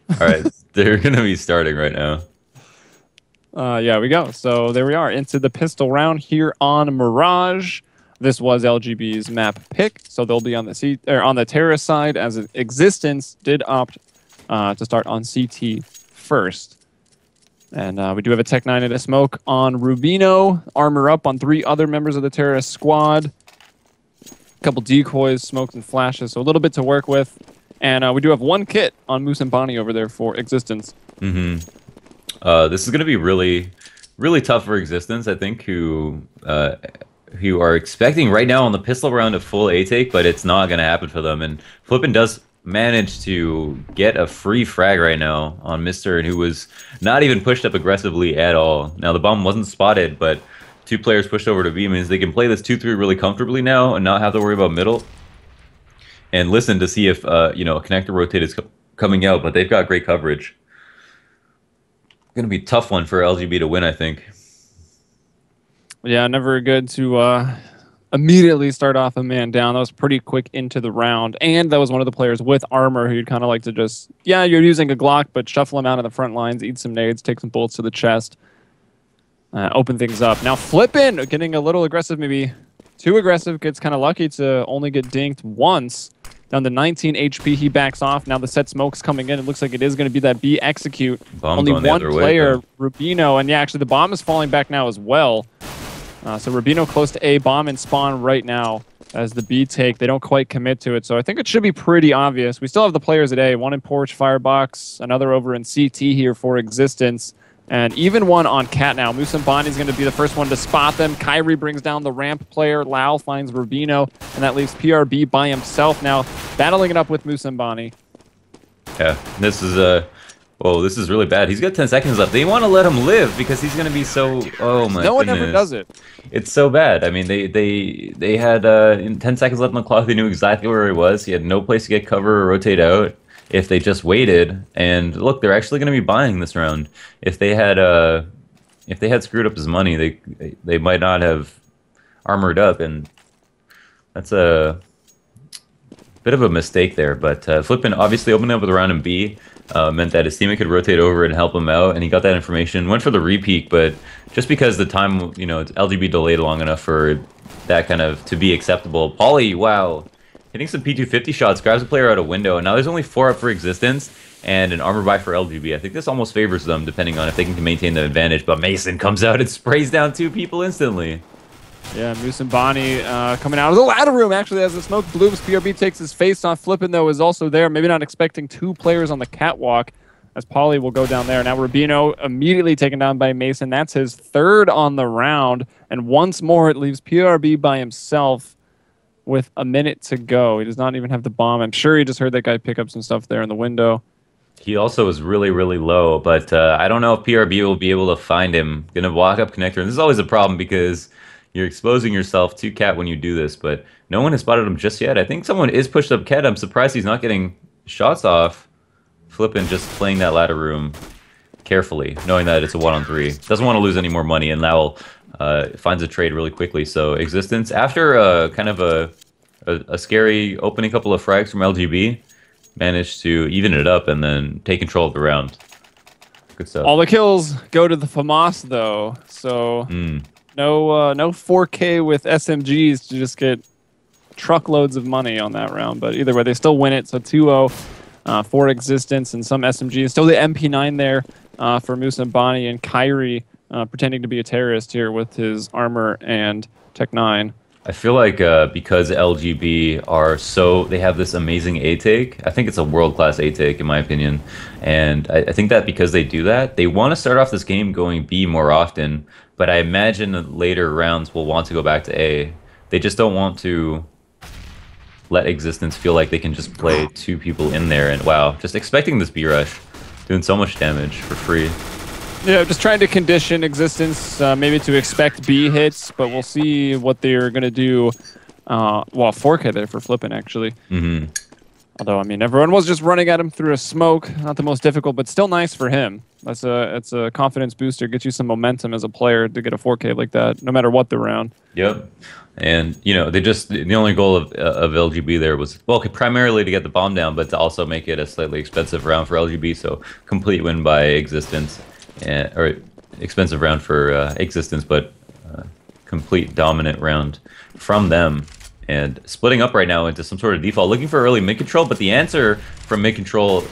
All right, they're gonna be starting right now. Yeah, we go. So there we are into the pistol round here on Mirage. This was LGB's map pick, so they'll be on the on the terrorist side, as Existence did opt to start on CT first. And we do have a Tech 9 and a smoke on Rubino, armor up on 3 other members of the terrorist squad. A couple decoys, smokes, and flashes, so a little bit to work with. And we do have 1 kit on Moose and Bonnie over there for Existence. This is going to be really, really tough for Existence, I think, who are expecting right now on the pistol round a full A take, but it's not going to happen for them. And Flippin does manage to get a free frag right now on Mr. who was not even pushed up aggressively at all. Now, the bomb wasn't spotted, but 2 players pushed over to B means they can play this 2-3 really comfortably now and not have to worry about middle. And listen to see if, you know, a connector rotate is coming out, but they've got great coverage. Going to be a tough one for LGB to win, I think. Yeah, never good to immediately start off a man down. That was pretty quick into the round. And that was one of the players with armor who you'd kind of like to just, yeah, you're using a Glock, but shuffle him out of the front lines, eat some nades, take some bullets to the chest, open things up. Now Flippin, getting a little aggressive, maybe too aggressive, gets kind of lucky to only get dinked once. Down to 19 HP, he backs off. Now the set smoke's coming in. It looks like it is going to be that B execute. Bomb's Only on the one other player, way, Rubino, and yeah, actually the bomb is falling back now as well. So Rubino close to A, bomb and spawn right now as the B take. They don't quite commit to it, so I think it should be pretty obvious. We still have the players at A, one in Porch, Firebox, another over in CT here for Existence, and even one on Cat now. Musambani is going to be the first one to spot them. Kyrie brings down the ramp player. Lau finds Rubino, and that leaves PRB by himself now, battling it up with Musambani. Yeah, this is whoa, this is really bad. He's got 10 seconds left. They want to let him live because he's going to be so... Oh, my No one goodness. ever does it. It's so bad. I mean, they had 10 seconds left on the clock. They knew exactly where he was. He had no place to get cover or rotate out if they just waited. And look, they're actually going to be buying this round. If they had screwed up his money, they might not have armored up, and that's a bit of a mistake there. But Flippin obviously opening up with a round in B. Meant that his teammate could rotate over and help him out, and he got that information. Went for the repeak, but just because the time, you know, LGB delayed long enough for that kind of to be acceptable. Pauly, wow, hitting some P250 shots, grabs a player out a window, and now there's only 4 up for Existence and an armor buy for LGB. I think this almost favors them, depending on if they can maintain the advantage. But Mason comes out and sprays down 2 people instantly. Yeah, Moose and Bonnie coming out of the ladder room, actually, as the smoke blooms. PRB takes his face off. Flippin, though, is also there. Maybe not expecting 2 players on the catwalk, as Pauly will go down there. Now Rubino immediately taken down by Mason. That's his 3rd on the round. And once more, it leaves PRB by himself with a minute to go. He does not even have the bomb. I'm sure he just heard that guy pick up some stuff there in the window. He also was really, really low, but I don't know if PRB will be able to find him. Gonna walk up connector, and this is always a problem because you're exposing yourself to Cat when you do this, but no one has spotted him just yet. I think someone is pushed up Cat. I'm surprised he's not getting shots off. Flippin just playing that ladder room carefully, knowing that it's a 1-on-3. Doesn't want to lose any more money, and now finds a trade really quickly. So Existence, after kind of a scary opening couple of frags from LGB, managed to even it up and then take control of the round. Good stuff. All the kills go to the FAMAS, though, so... No 4K with SMGs to just get truckloads of money on that round. But either way, they still win it. So 2-0 for Existence and some SMGs. Still the MP9 there for Moose and Bonnie, and Kyrie pretending to be a terrorist here with his armor and Tech 9. I feel like because LGB they have this amazing A-take. I think it's a world-class A-take in my opinion. And I think that because they do that, they want to start off this game going B more often. But I imagine later rounds will want to go back to A. They just don't want to let Existence feel like they can just play 2 people in there. And wow, just expecting this B rush, doing so much damage for free. Yeah, just trying to condition Existence maybe to expect B hits, but we'll see what they're going to do. Well, 4K there for Flippin, actually. Although, I mean, everyone was just running at him through a smoke. Not the most difficult, but still nice for him. It's a confidence booster. Gets you some momentum as a player to get a 4K like that, no matter what the round. Yep. And, you know, the only goal of LGB there was, well, primarily to get the bomb down, but to also make it a slightly expensive round for LGB. So complete win by Existence, or expensive round for Existence, but complete dominant round from them. And splitting up right now into some sort of default, looking for early mid control, but the answer from mid control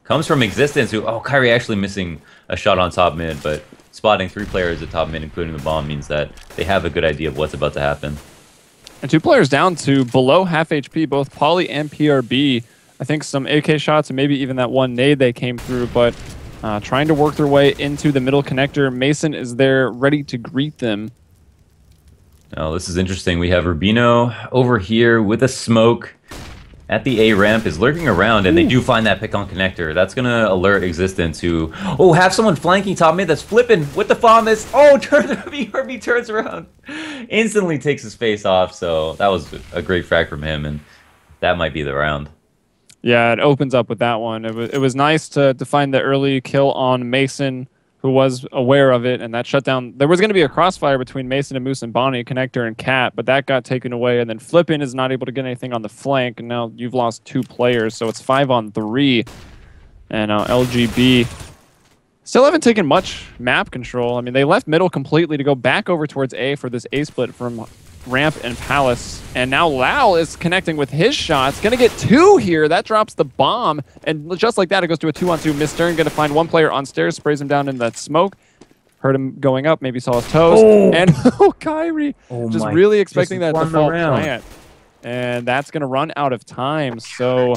comes from Existence, who, Kyrie actually missing a shot on top mid, but spotting 3 players at top mid, including the bomb, means that they have a good idea of what's about to happen. And 2 players down to below half HP, both Poly and PRB. I think some AK shots and maybe even that one nade they came through, but trying to work their way into the middle connector. Mason is there ready to greet them. Now, this is interesting. We have Rubino over here with a smoke at the A ramp, is lurking around, and they do find that pick on connector. That's going to alert Existence, who, have someone flanking top mid that's flipping with the FAMAS. BRB turns around, instantly takes his face off. So that was a great frag from him, and that might be the round. Yeah, it opens up with that one. It was nice to find the early kill on Mason, who was aware of it, and that shut down. There was going to be a crossfire between Mason and Moose and Bonnie, Connector and Cat, but that got taken away, and then Flippin is not able to get anything on the flank, and now you've lost 2 players, so it's 5-on-3. And LGB still haven't taken much map control. I mean, they left middle completely to go back over towards A for this A split from Ramp and Palace, and now Lau is connecting with his shots. Gonna get 2 here. That drops the bomb, and just like that, it goes to a 2-on-2. Miss Stern gonna find 1 player on stairs, sprays him down in that smoke. Heard him going up, maybe saw his toes, and Kyrie just really expecting that default plant, and that's gonna run out of time. So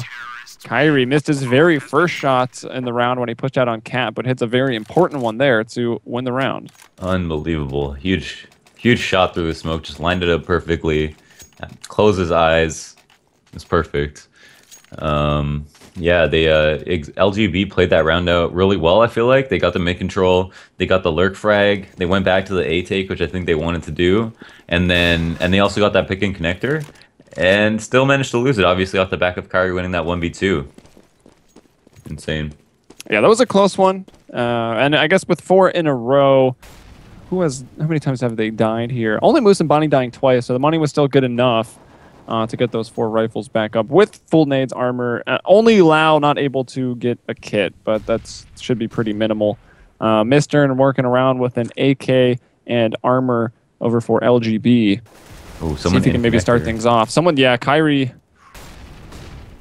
Kyrie missed his very first shot in the round when he pushed out on Cat, but hits a very important one there to win the round. Unbelievable. Huge shot through the smoke, just lined it up perfectly. Close his eyes. It's perfect. Yeah, they LGB played that round out really well, I feel like. They got the mid control, they got the lurk frag, they went back to the A take, which I think they wanted to do. And they also got that pick and connector and still managed to lose it, obviously off the back of Kyrie winning that 1v2. Insane. Yeah, that was a close one. And I guess with 4 in a row, how many times have they died here? Only Moose and Bonnie dying twice, so the money was still good enough to get those 4 rifles back up with full nades, armor. Only Lau not able to get a kit, but that should be pretty minimal. Mr. working around with an AK and armor over for LGB. See if he can maybe start things off. Kyrie.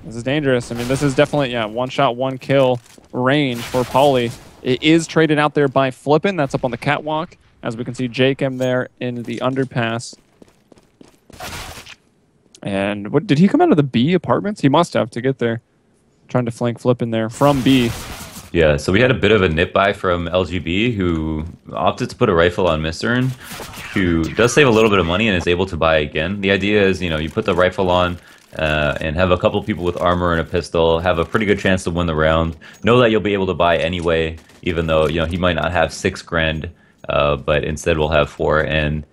This is dangerous. I mean, this is definitely, 1 shot, 1 kill range for Pauly. It is traded out there by Flippin. That's up on the catwalk. As we can see, Jakem there in the underpass. And what did he come out of the B apartments? He must have to get there. Trying to flank Flippin there from B. Yeah, so we had a bit of a nip buy from LGB, who opted to put a rifle on Mistern, who does save a little bit of money and is able to buy again. The idea is, you put the rifle on and have a couple people with armor and a pistol, have a pretty good chance to win the round. Know that you'll be able to buy anyway, even though, he might not have 6 grand. But instead we'll have 4, and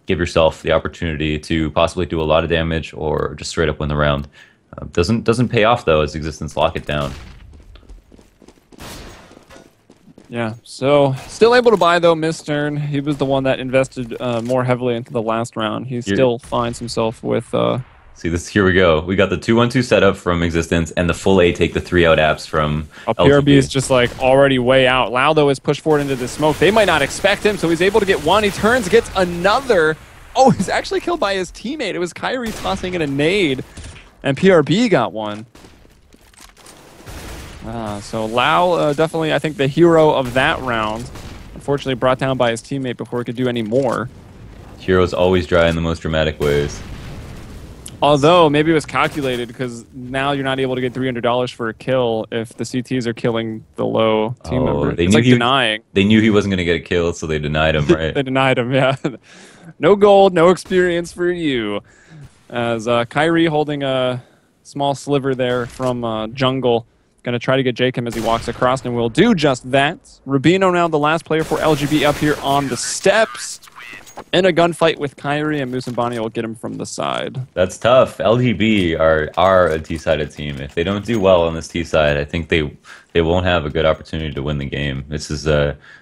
give yourself the opportunity to possibly do a lot of damage or just straight up win the round. Doesn't pay off though, as Existence lock it down. Yeah, so still able to buy though, Miss Stern. He was the one that invested more heavily into the last round. He still finds himself with... See this, here we go. We got the 2-1-2 setup from Existence and the full A take, the 3-out apps from PRB is just like already way out. Lau though is pushed forward into the smoke. They might not expect him, so he's able to get 1. He turns, gets another. Oh, he's actually killed by his teammate. It was Kyrie tossing in a nade, and PRB got 1. So Lau definitely, I think, the hero of that round. Unfortunately brought down by his teammate before he could do any more. Heroes always dry in the most dramatic ways. Although, maybe it was calculated, because now you're not able to get $300 for a kill if the CTs are killing the low team member. It's like denying. They knew he wasn't going to get a kill, so they denied him, right? They denied him, yeah. No gold, no experience for you. As Kyrie holding a small sliver there from Jungle. Going to try to get Jakem as he walks across, and will do just that. Rubino now the last player for LGB up here on the steps. In a gunfight with Kyrie, and Musambani will get him from the side. That's tough. LGB are a T-sided team. If they don't do well on this T-side, I think they won't have a good opportunity to win the game. This is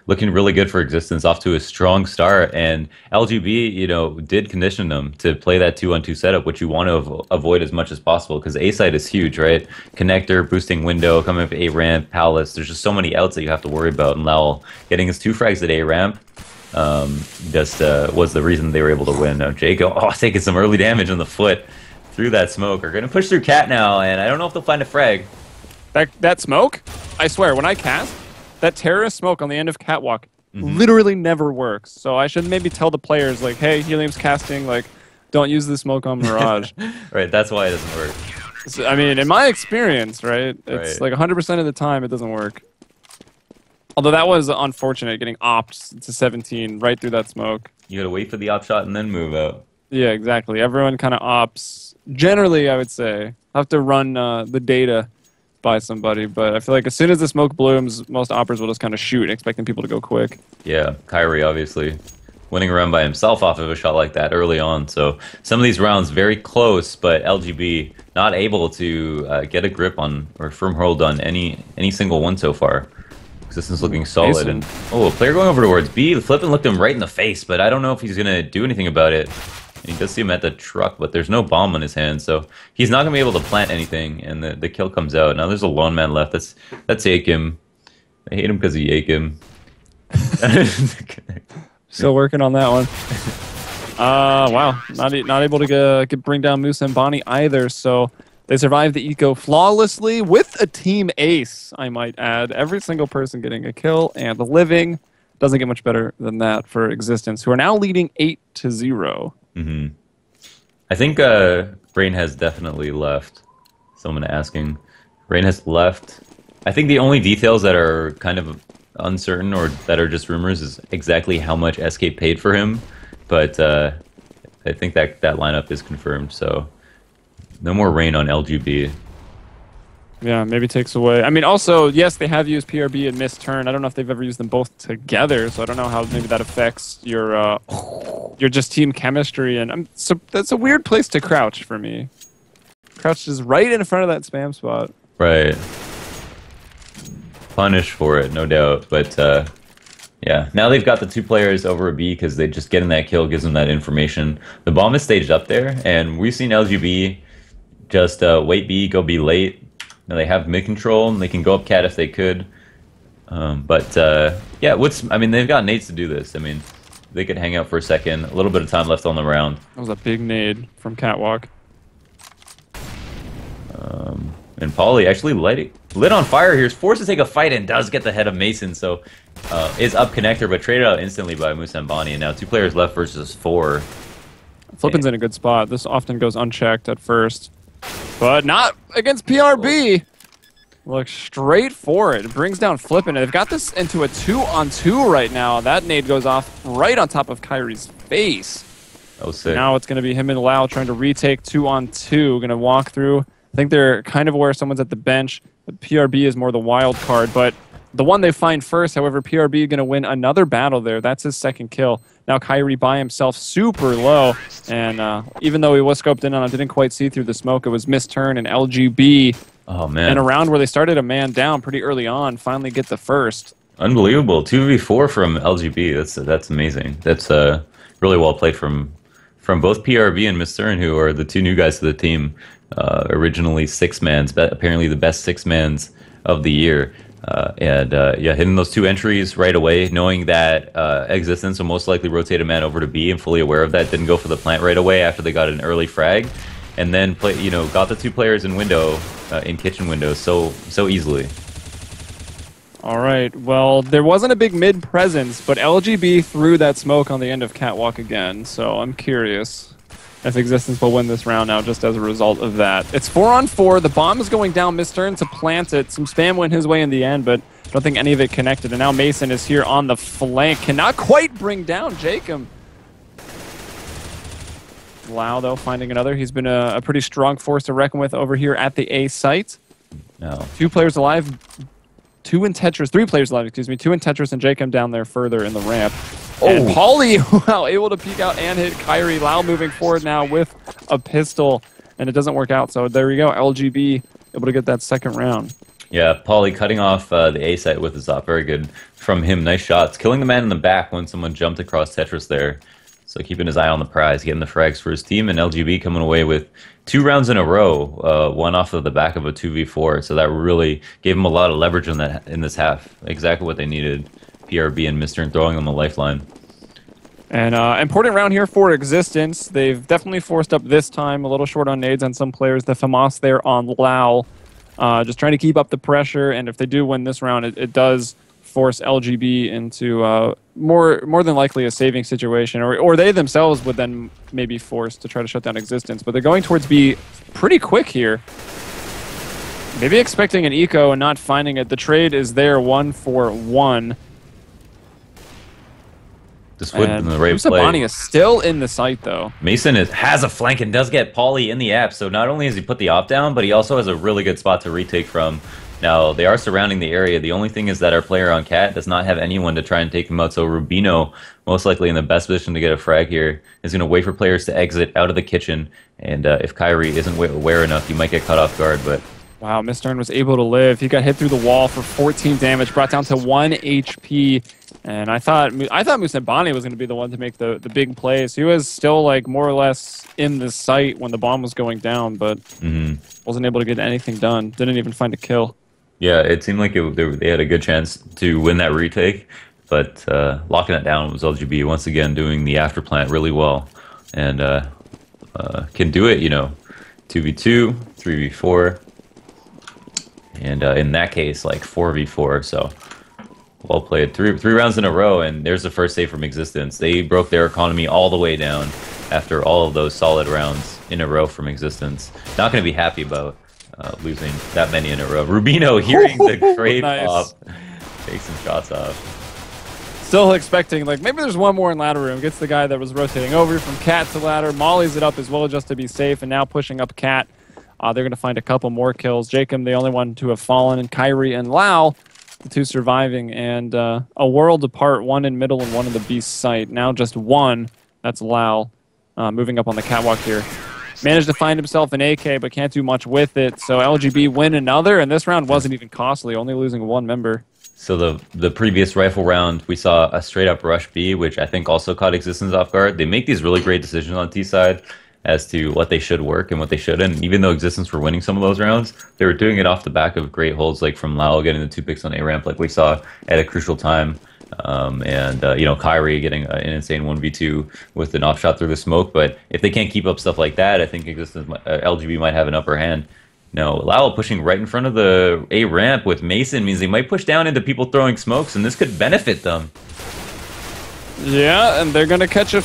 looking really good for Existence, off to a strong start. And LGB, you know, did condition them to play that 2-on-2 setup, which you want to avoid as much as possible, because A side is huge, right? Connector, boosting window, coming up A ramp, Palace. There's just so many outs that you have to worry about. And Lowell getting his 2 frags at A ramp. Was the reason they were able to win. Now Jacob, taking some early damage on the foot through that smoke. Are going to push through Cat now, and I don't know if they'll find a frag. That smoke, I swear, when I cast, that terrorist smoke on the end of Catwalk literally never works. So I should maybe tell the players, like, hey, Helium's casting, like, don't use the smoke on Mirage. Right, that's why it doesn't work. So, I mean, in my experience, right, it's like 100% of the time it doesn't work. Although that was unfortunate, getting opt to 17 right through that smoke. You gotta wait for the op shot and then move out. Yeah, exactly. Everyone kind of opts. Generally, I would say. I'll have to run the data by somebody, but I feel like as soon as the smoke blooms, most oppers will just kind of shoot, expecting people to go quick. Yeah, Kyrie obviously winning a round by himself off of a shot like that early on. So some of these rounds very close, but LGB not able to get a grip on or firm hold on any single one so far. Existence looking solid, and a player going over towards B. The flippin' looked him right in the face, but I don't know if he's gonna do anything about it. And he does see him at the truck, but there's no bomb on his hand, so he's not gonna be able to plant anything, and the kill comes out. Now there's a lone man left. That's Yakim. I hate him because he Yakim. Still working on that one. Wow, not able to bring down Musambani either. So. They survived the eco flawlessly with a team ace, I might add. Every single person getting a kill and living. Doesn't get much better than that for Existence, who are now leading 8-0. I think Rain has definitely left. Someone asking. Rain has left. I think the only details that are kind of uncertain or that are just rumors is exactly how much SK paid for him. But I think that lineup is confirmed, so... No more Rain on LGB. Yeah, maybe takes away. I mean, also, yes, they have used PRB and Miss Turn. I don't know if they've ever used them both together, so I don't know how maybe that affects your just team chemistry. And so that's a weird place to crouch for me. Crouch is right in front of that spam spot. Right. Punish for it, no doubt. But yeah, now they've got the 2 players over a B because they just getting that kill gives them that information. The bomb is staged up there, and we've seen LGB just wait B, go B late. Now they have mid control, and they can go up cat if they could. Yeah, I mean, they've got nades to do this. I mean, they could hang out for a second. A little bit of time left on the round. That was a big nade from Catwalk. And Pauly actually lit on fire here. Is forced to take a fight and does get the head of Mason. So is up connector, but traded out instantly by Musambani. And now 2 players left versus 4. Flippin's in a good spot. This often goes unchecked at first. But not against PRB. Look straight for it. It brings down Flippin. They've got this into a 2-on-2 right now. That nade goes off right on top of Kyrie's face. Oh, sick. Now it's going to be him and Lau trying to retake 2-on-2. Going to walk through. I think they're kind of aware someone's at the bench. But PRB is more the wild card. But the one they find first, however, PRB going to win another battle there. That's his 2nd kill. Now Kyrie by himself, super low. And even though he was scoped in on, I didn't quite see through the smoke. It was Miss Turn and LGB. Oh, man. In a round where they started a man down pretty early on, finally get the first. Unbelievable. 2v4 from LGB. That's amazing. That's really well played from both PRB and Miss Turn, who are the 2 new guys to the team. Originally 6-mans, but apparently the best 6-mans of the year. Yeah, hitting those 2 entries right away, knowing that Existence will most likely rotate a man over to B, and fully aware of that, didn't go for the plant right away after they got an early frag, and then got the 2 players in window, in kitchen windows so easily. All right, well, there wasn't a big mid presence, but LGB threw that smoke on the end of Catwalk again, so I'm curious if Existence will win this round now just as a result of that. It's 4-on-4. The bomb is going down. Miss Turn to plant it. Some spam went his way in the end, but I don't think any of it connected. And now Mason is here on the flank. Cannot quite bring down Jacob. Lau, though, finding another. He's been a pretty strong force to reckon with over here at the A site. No. 2 players alive. 2 in Tetris. 3 players alive, excuse me. 2 in Tetris and Jacob down there further in the ramp. And Pauly, wow, able to peek out and hit Kyrie. Lau moving forward now with a pistol, and it doesn't work out. So there we go. LGB able to get that second round. Yeah, Pauly cutting off the A site with his op. Very good from him. Nice shots. Killing the man in the back when someone jumped across Tetris there. So keeping his eye on the prize, getting the frags for his team, and LGB coming away with 2 rounds in a row, one off of the back of a 2v4. So that really gave him a lot of leverage in this half. Exactly what they needed. PRB and Mr. and throwing them a lifeline. And important round here for Existence. They've definitely forced up this time. A little short on nades on some players. The FAMAS there on Lau. Just trying to keep up the pressure. And if they do win this round, it does force LGB into more than likely a saving situation. Or they themselves would then maybe force to try to shut down Existence. But they're going towards B pretty quick here. Maybe expecting an eco and not finding it. The trade is there 1-for-1. This would in the right play. Sabani is still in the site, though. Mason has a flank and does get Pauly in the app, so not only has he put the op down, but he also has a really good spot to retake from. Now, they are surrounding the area. The only thing is that our player on Cat does not have anyone to try and take him out, so Rubino, most likely in the best position to get a frag here, is going to wait for players to exit out of the kitchen, and if Kyrie isn't aware enough, he might get caught off guard, but... Wow, Mr. was able to live. He got hit through the wall for 14 damage, brought down to 1 HP. And I thought Musabani was going to be the one to make the big plays. He was still like more or less in the site when the bomb was going down, but wasn't able to get anything done. Didn't even find a kill. Yeah, it seemed like they had a good chance to win that retake, but locking it down was LGB once again doing the afterplant really well, and can do it, 2v2, 3v4. And in that case, like 4v4, so well played. Three rounds in a row, and there's the first save from Existence. They broke their economy all the way down after all of those solid rounds in a row from Existence. Not going to be happy about losing that many in a row. Rubino hearing the trade pop, take some shots off. Still expecting, like, maybe there's one more in ladder room. Gets the guy that was rotating over from Cat to ladder, mollies it up as well just to be safe, and now pushing up Cat. They're going to find a couple more kills. Jacob, the only one to have fallen, and Kyrie and Lau, the 2 surviving, and a world apart, 1 in middle and 1 in the beast site. Now just 1, that's Lau, moving up on the catwalk here. Managed to find himself an AK, but can't do much with it. So LGB win another, and this round wasn't even costly, only losing 1 member. So the previous rifle round, we saw a straight-up rush B, which I think also caught Existence off guard. They make these really great decisions on T side as to what they should work and what they shouldn't. And even though Existence were winning some of those rounds, they were doing it off the back of great holds, like from Lau getting the 2 picks on A-ramp, like we saw at a crucial time. Kyrie getting an insane 1v2 with an off shot through the smoke. But if they can't keep up stuff like that, I think Existence, LGB might have an upper hand. No, Lau pushing right in front of the A-ramp with Mason means they might push down into people throwing smokes, and this could benefit them. Yeah, and they're going to catch a...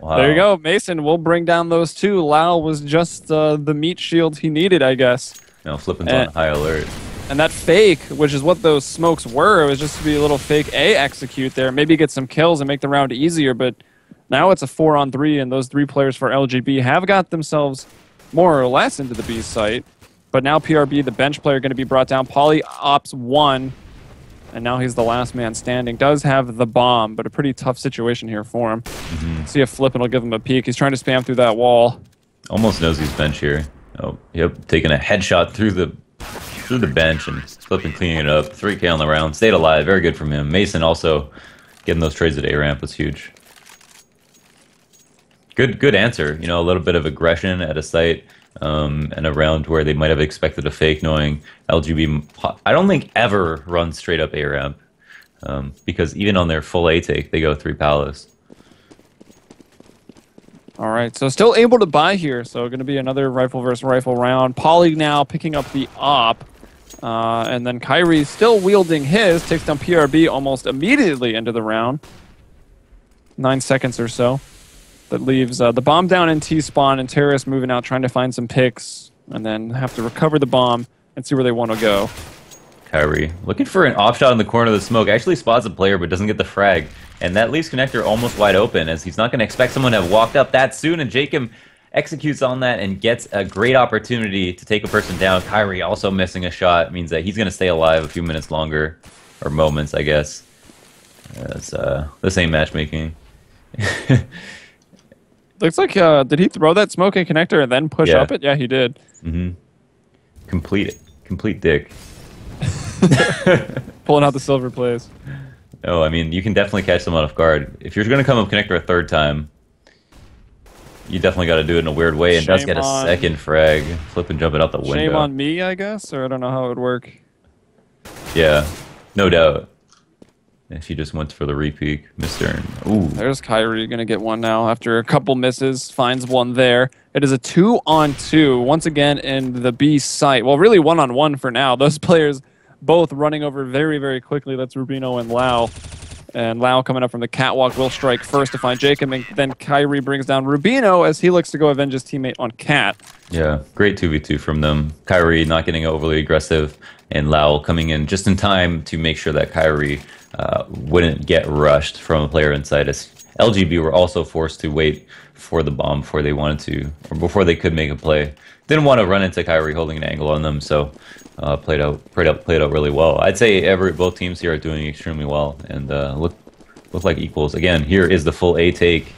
Wow. There you go. Mason will bring down those 2. Lau was just the meat shield he needed, I guess. Flippin's on high alert. And that fake, which is what those smokes were, it was just to be a little fake A execute there. Maybe get some kills and make the round easier, but now it's a 4-on-3, and those 3 players for LGB have got themselves more or less into the B site. But now PRB, the bench player, going to be brought down. Pauly ops 1, and now he's the last man standing. Does have the bomb, but a pretty tough situation here for him. See if Flippin will give him a peek. He's trying to spam through that wall. Almost knows he's bench here. Oh, yep, taking a headshot through the bench and Flippin cleaning it up. 3K on the round, stayed alive. Very good from him. Mason also getting those trades at A-ramp was huge. Good answer. A little bit of aggression at a site. And a round where they might have expected a fake, knowing LGB, I don't think ever runs straight up A-ramp, because even on their full A take, they go 3 palace. All right, so still able to buy here, so going to be another rifle versus rifle round. Pauly now picking up the op, and then Kyrie still wielding his, takes down PRB almost immediately into the round. 9 seconds or so. That leaves the bomb down in T-spawn, and Terrorists moving out, trying to find some picks, and then have to recover the bomb and see where they want to go. Kyrie looking for an off shot in the corner of the smoke. Actually spots a player, but doesn't get the frag. And that leaves Connector almost wide open, as he's not going to expect someone to have walked up that soon, and Jacob executes on that and gets a great opportunity to take a person down. Kyrie also missing a shot means that he's going to stay alive a few minutes longer, or moments, I guess. That's this ain't matchmaking. Looks like did he throw that smoking connector and then push Yeah. up it? Yeah, he did. Mm-hmm. Complete dick. Pulling out the silver plays. Oh, I mean, you can definitely catch them off guard. If you're going to come up connector a third time, you definitely got to do it in a weird way. And does get a second frag, flipping jumping out the window. Shame on me, I guess, or I don't know how it would work. Yeah, no doubt. If you just went for the repeat, Mr. Ooh. There's Kyrie gonna get one now after a couple misses. Finds one there. It is a 2-on-2 once again in the B site. Well, really 1-on-1 for now. Those players both running over very, very quickly. That's Rubino and Lau. And Lau coming up from the catwalk will strike first to find Jacob, and then Kyrie brings down Rubino as he looks to go avenge his teammate on Cat. Yeah, great 2v2 from them. Kyrie not getting overly aggressive, and Lau coming in just in time to make sure that Kyrie wouldn't get rushed from a player inside us. LGB were also forced to wait for the bomb before they wanted to, or before they could make a play. Didn't want to run into Kyrie holding an angle on them, so played out really well. I'd say both teams here are doing extremely well and look like equals. Again, here is the full A take.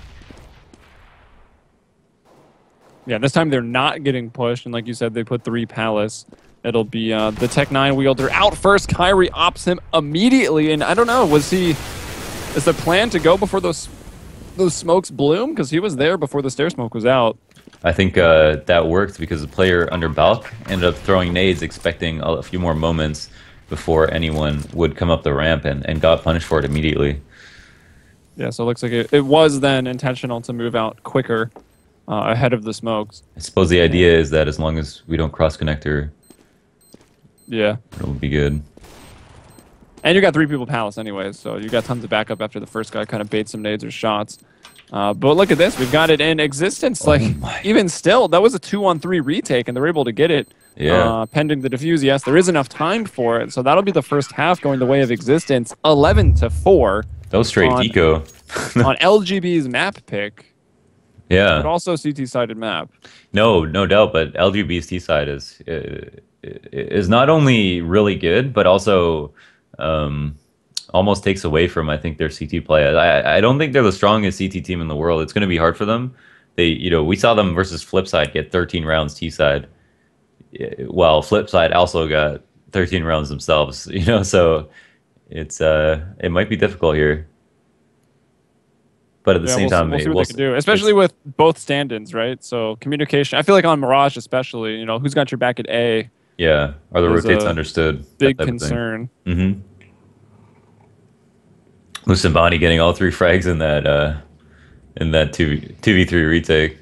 Yeah, this time they're not getting pushed, and like you said, they put 3 Palace. It'll be the Tech 9 wielder out first. Kyrie opts him immediately, and I don't know, is the plan to go before those smokes bloom? Because he was there before the stair smoke was out. I think that worked because the player under Balk ended up throwing nades, expecting a few more moments before anyone would come up the ramp, and got punished for it immediately. Yeah, so it looks like it was then intentional to move out quicker ahead of the smokes. I suppose the idea is that as long as we don't cross connector, yeah, it'll be good. And you got 3 people Palace anyways, so you got tons of backup after the first guy kind of baits some nades or shots. But look at this, we've got it in existence. Like, even still, that was a 2-on-3 retake, and they're able to get it. Yeah. Pending the defuse, yes, there is enough time for it, so that'll be the first half going the way of existence. 11-4. That was straight eco. On LGB's map pick. Yeah. But also CT-sided map. No doubt, but LGB's T side is not only really good, but also almost takes away from, I think, their CT play. I don't think they're the strongest CT team in the world. It's going to be hard for them. We saw them versus Flipside get 13 rounds T side, while Flipside also got 13 rounds themselves. So it might be difficult here. But at the same time, we'll see what they can do, especially with both stand-ins, right? So communication. I feel like on Mirage, especially, who's got your back at A? Yeah, are the rotates understood? Big concern. Mm-hmm. Musambani getting all 3 frags in that 2v3 retake.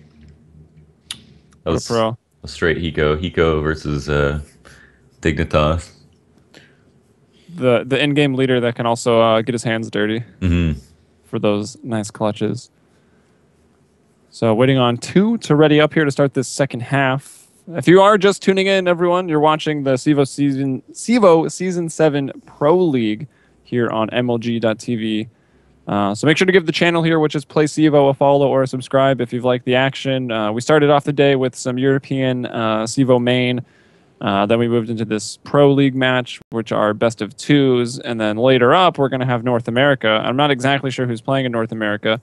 That was a straight Hiko versus Dignitas. The in-game leader that can also get his hands dirty. Mm-hmm. For those nice clutches. So waiting on 2 to ready up here to start this second half. If you are just tuning in, everyone, you're watching the CEVO Season 7 Pro League here on MLG.tv. So make sure to give the channel here, which is Play CEVO, a follow or a subscribe if you've liked the action. We started off the day with some European CEVO main. Then we moved into this Pro League match, which are best of 2s. And then later up, we're going to have North America. I'm not exactly sure who's playing in North America.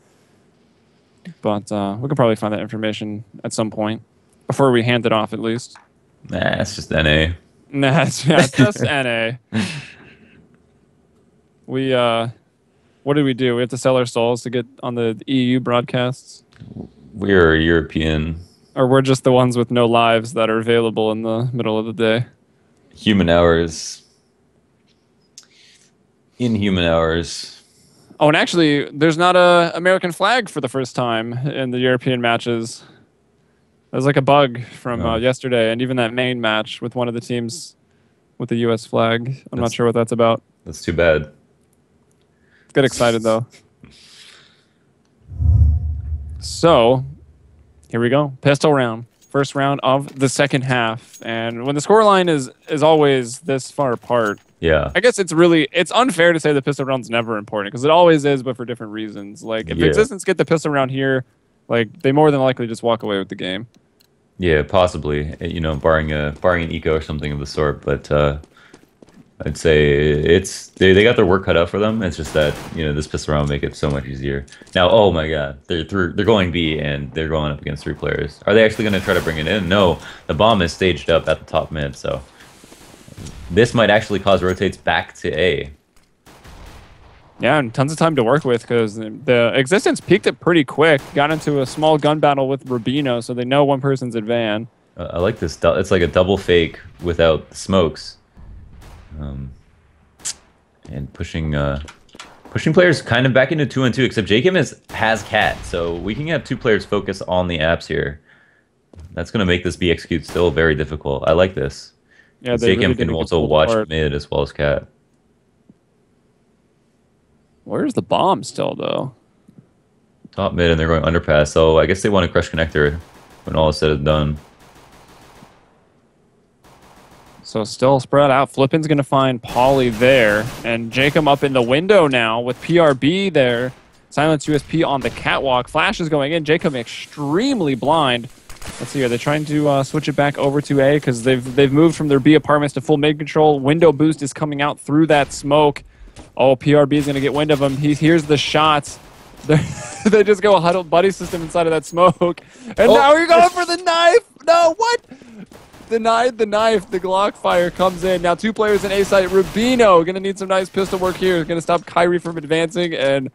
But we can probably find that information at some point. Before we hand it off, at least. Nah, it's just NA. Nah, it's just NA. What do? We have to sell our souls to get on the EU broadcasts? We're European. Or we're just the ones with no lives that are available in the middle of the day? Human hours. Inhuman hours. Oh, and actually, there's not a American flag for the first time in the European matches. There's like a bug from yesterday, and even that main match with one of the teams with the U.S. flag. I'm not sure what that's about. That's too bad. Get excited, though. So, here we go. Pistol round. First round of the second half. And when the scoreline is always this far apart, yeah, I guess it's unfair to say the pistol round's never important, because it always is, but for different reasons. Like, if Existence get the pistol round here, like, they more than likely just walk away with the game. Yeah, possibly. Barring an eco or something of the sort. But I'd say they got their work cut out for them. It's just that this pistol round will make it so much easier. Now, oh my God, they're going B and they're going up against 3 players. Are they actually going to try to bring it in? No, the bomb is staged up at the top mid, so this might actually cause rotates back to A. Yeah, and tons of time to work with because the Existence peaked it pretty quick. Got into a small gun battle with Rubino, so they know one person's at van. I like this. It's like a double fake without smokes. And pushing players kind of back into 2-on-2, except JKM has cat, so we can have 2 players focus on the apps here. That's going to make this B execute still very difficult. I like this. Yeah, JKM really can also watch mid as well as cat. Where's the bomb still, though? Top mid, and they're going underpass, so I guess they want to crush connector when all is said and done. So still spread out. Flippin's going to find Polly there. And Jacob up in the window now with PRB there. Silence USP on the catwalk. Flash is going in. Jacob extremely blind. Let's see here. They're trying to switch it back over to A because they've moved from their B apartments to full mid control. Window boost is coming out through that smoke. Oh, PRB is going to get wind of him. He hears the shots. They just go a huddle buddy system inside of that smoke. And now you're going for the knife. No, what? Denied the knife. The Glock fire comes in. Now 2 players in A site. Rubino going to need some nice pistol work here. Going to stop Kyrie from advancing. And,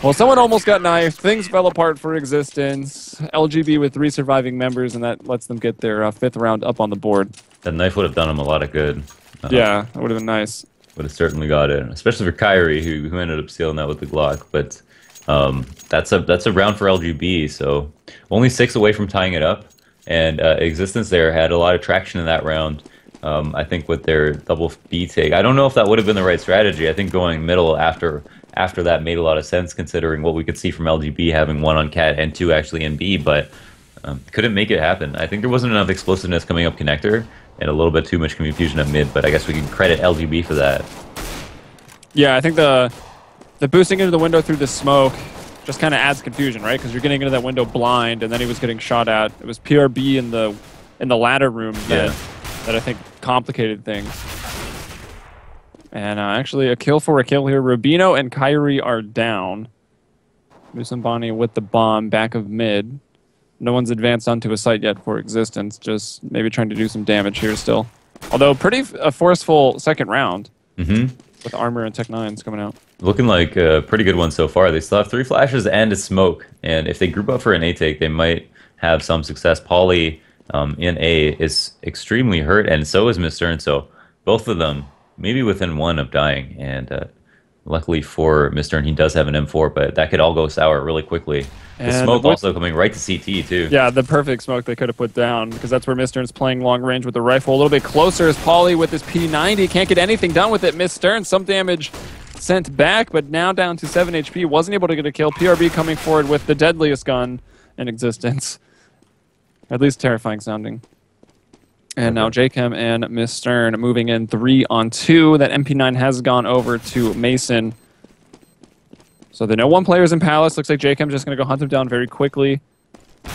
well, someone almost got knifed. Things fell apart for Existence. LGB with 3 surviving members, and that lets them get their 5th round up on the board. That knife would have done them a lot of good. Yeah, that would have been nice. Would have certainly got it, especially for Kyrie, who ended up stealing that with the Glock. But that's a round for LGB, so only 6 away from tying it up. And Existence there had a lot of traction in that round. I think with their double B take, I don't know if that would have been the right strategy. I think going middle after that made a lot of sense, considering what we could see from LGB having 1 on cat and 2 actually in B, but couldn't make it happen. I think there wasn't enough explosiveness coming up connector and a little bit too much confusion at mid, but I guess we can credit LGB for that. Yeah, I think the boosting into the window through the smoke just kind of adds confusion, right? Because you're getting into that window blind, and then he was getting shot at. It was PRB in the ladder room that I think complicated things. And actually, a kill for a kill here. Rubino and Kyrie are down. Musambani with the bomb back of mid. No one's advanced onto a site yet for Existence. Just maybe trying to do some damage here still. Although pretty forceful second round. With armor and Tech 9s coming out. Looking like a pretty good one so far. They still have 3 flashes and a smoke. And if they group up for an A take, they might have some success. Polly in A is extremely hurt, and so is Miss Stern. So both of them maybe within 1 of dying. And luckily for Miss Stern, he does have an M4, but that could all go sour really quickly. The smoke also coming right to CT, too. Yeah, the perfect smoke they could have put down, because that's where Miss Stern's playing long range with the rifle. A little bit closer is Polly with his P90. Can't get anything done with it. Miss Stern, some damage sent back, but now down to 7 HP. Wasn't able to get a kill. PRB coming forward with the deadliest gun in Existence. At least terrifying sounding. And now JChem and Miss Stern moving in 3-on-2. That MP9 has gone over to Mason. So they know 1 player's in Palace. Looks like JChem's just going to go hunt him down very quickly.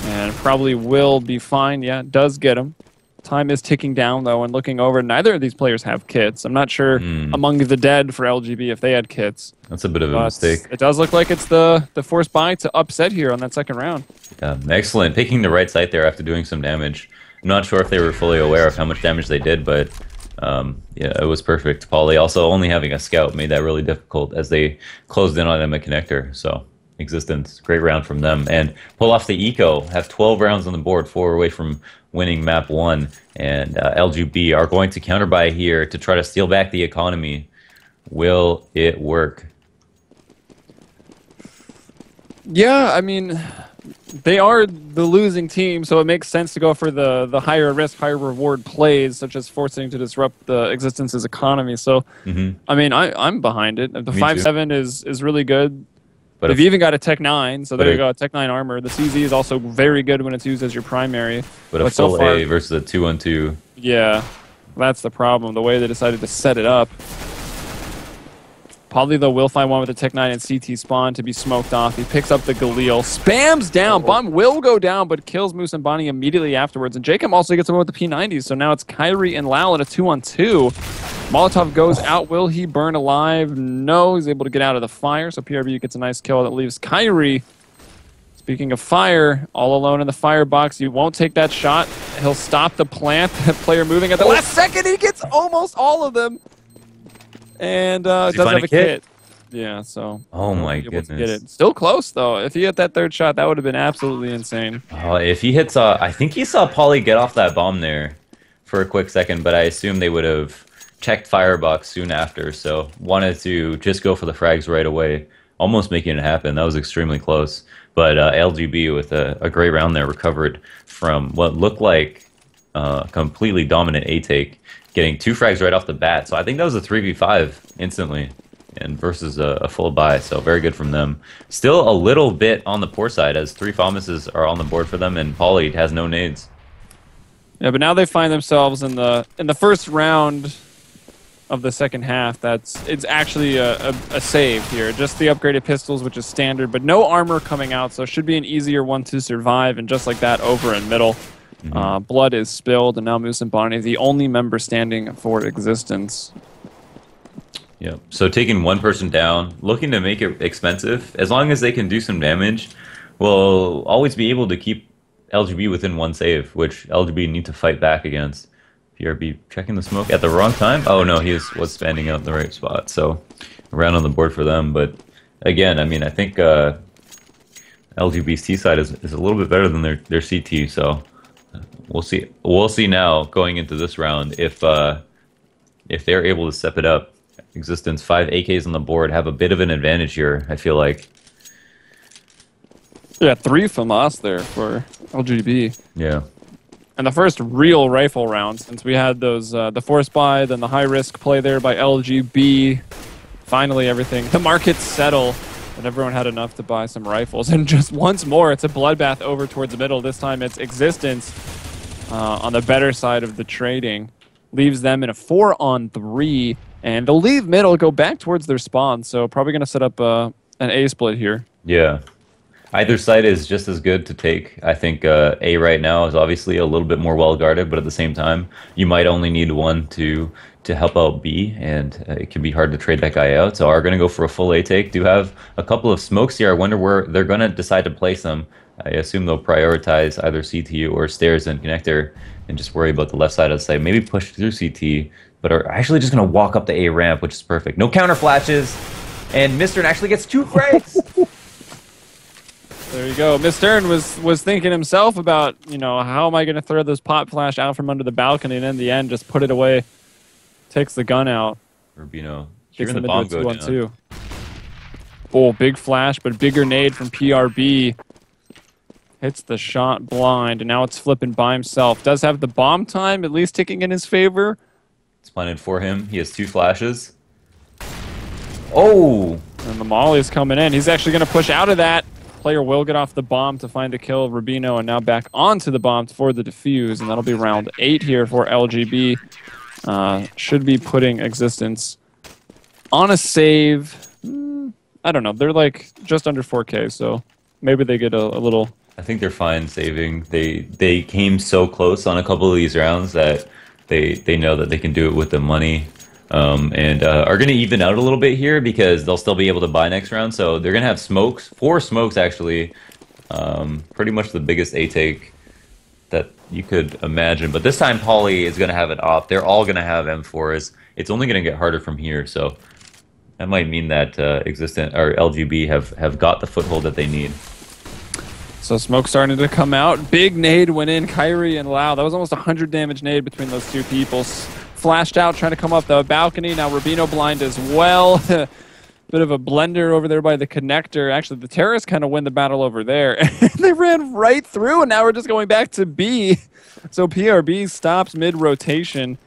And probably will be fine. Yeah, does get him. Time is ticking down, though, and looking over, neither of these players have kits. I'm not sure among the dead for LGB if they had kits. That's a bit of a mistake. It does look like it's the forced buy to upset here on that second round. Yeah, excellent. Picking the right site there after doing some damage. I'm not sure if they were fully aware of how much damage they did, but yeah, it was perfect. Polly also only having a scout made that really difficult as they closed in on him at connector. So Existence, great round from them. And pull off the eco, have 12 rounds on the board, 4 away from winning map 1. And LGB are going to counterbuy here to try to steal back the economy. Will it work? Yeah, I mean, they are the losing team, so it makes sense to go for the higher risk, higher reward plays, such as forcing to disrupt the Existence's economy. So, I mean, I'm behind it. The 5.7 is really good. But they've even got a Tech 9, so there you go, a Tech 9 armor. The CZ is also very good when it's used as your primary. But a full A versus a 2-on-2. Yeah, that's the problem, the way they decided to set it up. Probably, though, will find one with a Tech 9 and CT spawn to be smoked off. He picks up the Galil, spams down. Bomb will go down, but kills Musambani immediately afterwards. And Jacob also gets one with the P90s, so now it's Kyrie and Lau in a 2-on-2. Molotov goes out. Will he burn alive? No, he's able to get out of the fire. So PRB gets a nice kill that leaves Kyrie. Speaking of fire, all alone in the firebox. You won't take that shot. He'll stop the plant. Player moving at the last second. He gets almost all of them. And does have a kit. Yeah, so. Oh my goodness. Get it. Still close, though. If he hit that third shot, that would have been absolutely insane. Oh, if he hits, I think he saw Pauly get off that bomb there for a quick second, but I assume they would have checked firebox soon after, so wanted to just go for the frags right away, almost making it happen. That was extremely close. But LGB with a great round there, recovered from what looked like completely dominant A-take, getting 2 frags right off the bat. So I think that was a 3v5 instantly, and versus a full buy. So very good from them. Still a little bit on the poor side, as 3 Thomases are on the board for them, and Pauly has no nades. Yeah, but now they find themselves in the first round of the second half. It's actually a save here. Just the upgraded pistols, which is standard, but no armor coming out, so it should be an easier one to survive. And just like that, over in middle, blood is spilled, and now Moose and Bonnie, the only member standing for existence. Yeah, so taking one person down, looking to make it expensive. As long as they can do some damage, we'll always be able to keep LGB within 1 save, which LGB need to fight back against. PRB checking the smoke at the wrong time. Oh no, he was standing out in the right spot. So around on the board for them. But again, I mean, I think LGB's T side is a little bit better than their CT. So we'll see. We'll see now going into this round if they're able to step it up. Existence 5 AKs on the board have a bit of an advantage here, I feel like. Yeah, 3 from us there for LGB. Yeah. And the first real rifle round, since we had those the force buy, then the high risk play there by LGB. Finally, everything, the markets settle, and everyone had enough to buy some rifles. And just once more, it's a bloodbath over towards the middle. This time, it's Existence on the better side of the trading, leaves them in a 4-on-3, and they'll leave middle, go back towards their spawn. So probably going to set up an A split here. Yeah. Either side is just as good to take. I think A right now is obviously a little bit more well guarded, but at the same time, you might only need one to help out B, and it can be hard to trade that guy out. So are going to go for a full A take. Do have a couple of smokes here. I wonder where they're going to decide to place them. I assume they'll prioritize either CT or stairs and connector, and just worry about the left side of the site. Maybe push through CT, but are actually just going to walk up the A ramp, which is perfect. No counter flashes, and Mr. actually gets 2 frags. There you go. Miss Stern was thinking himself about, you know, how am I going to throw this pop flash out from under the balcony, and in the end, just put it away. Takes the gun out. Rubino, hearing the bomb go down. Too. Oh, big flash, but bigger nade from PRB. Hits the shot blind, and now it's flipping by himself. Does have the bomb time, at least ticking in his favor. It's planted for him. He has 2 flashes. Oh! And the molly's coming in. He's actually going to push out of that. Player will get off the bomb to find a kill. Rubino, and now back onto the bomb for the defuse, and that'll be round 8 here for LGB. Should be putting Existence on a save. I don't know. They're like just under 4K, so maybe they get a little... I think they're fine saving. They came so close on a couple of these rounds that they know that they can do it with the money. And are going to even out a little bit here because they'll still be able to buy next round. So they're going to have smokes, 4 smokes actually. Pretty much the biggest A-take that you could imagine. But this time Pauly is going to have it off. They're all going to have M4s. It's only going to get harder from here. So that might mean that LGB have got the foothold that they need. So smoke starting to come out. Big nade went in. Kyrie and Lau. That was almost 100 damage nade between those 2 people. Flashed out, trying to come up the balcony. Now Rubino blind as well. Bit of a blender over there by the connector. Actually, the terrorists kind of win the battle over there. They ran right through, and now we're just going back to B. So PRB stops mid-rotation,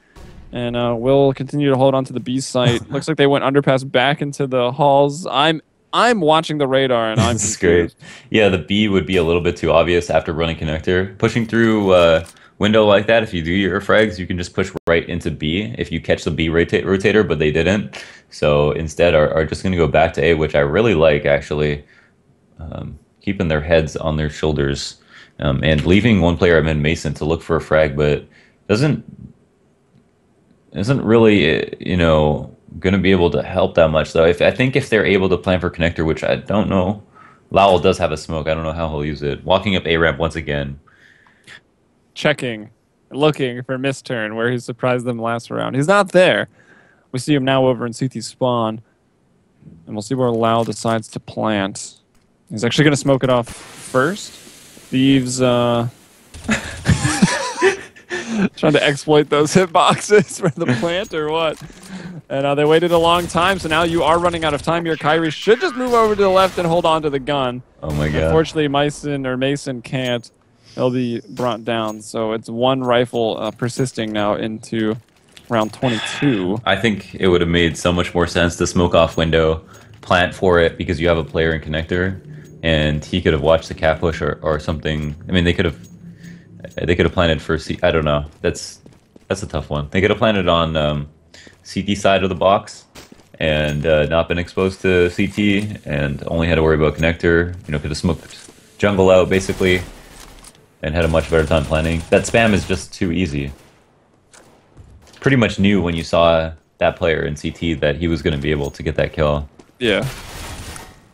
and will continue to hold on to the B site. Looks like they went underpass back into the halls. I'm watching the radar, and I'm This is great. Yeah, the B would be a little bit too obvious after running connector. Pushing through window like that, if you do your frags, you can just push right into B if you catch the B rotator, but they didn't. So instead are just going to go back to A, which I really like, actually. Keeping their heads on their shoulders and leaving one player at mid Mason to look for a frag, but doesn't isn't really, going to be able to help that much, though. I think if they're able to plan for connector, which I don't know, Lowell does have a smoke. I don't know how he'll use it. Walking up A ramp once again. Checking, looking for Misturn, where he surprised them last round. He's not there. We see him now over in CT spawn, and we'll see where Lau decides to plant. He's actually going to smoke it off first. Thieves trying to exploit those hitboxes for the plant or what? And they waited a long time, so now you are running out of time here. Kyrie should just move over to the left and hold on to the gun. Oh my god. Unfortunately, Mason can't. He'll be brought down, so it's one rifle persisting now into round 22. I think it would have made so much more sense to smoke off window, plant for it because you have a player in connector, and he could have watched the cap push or something. I mean, they could have planted for I don't know. That's a tough one. They could have planted on CT side of the box and not been exposed to CT and only had to worry about connector. Could have smoked jungle out basically and had a much better time planning. That spam is just too easy. Pretty much knew when you saw that player in CT that he was going to be able to get that kill. Yeah.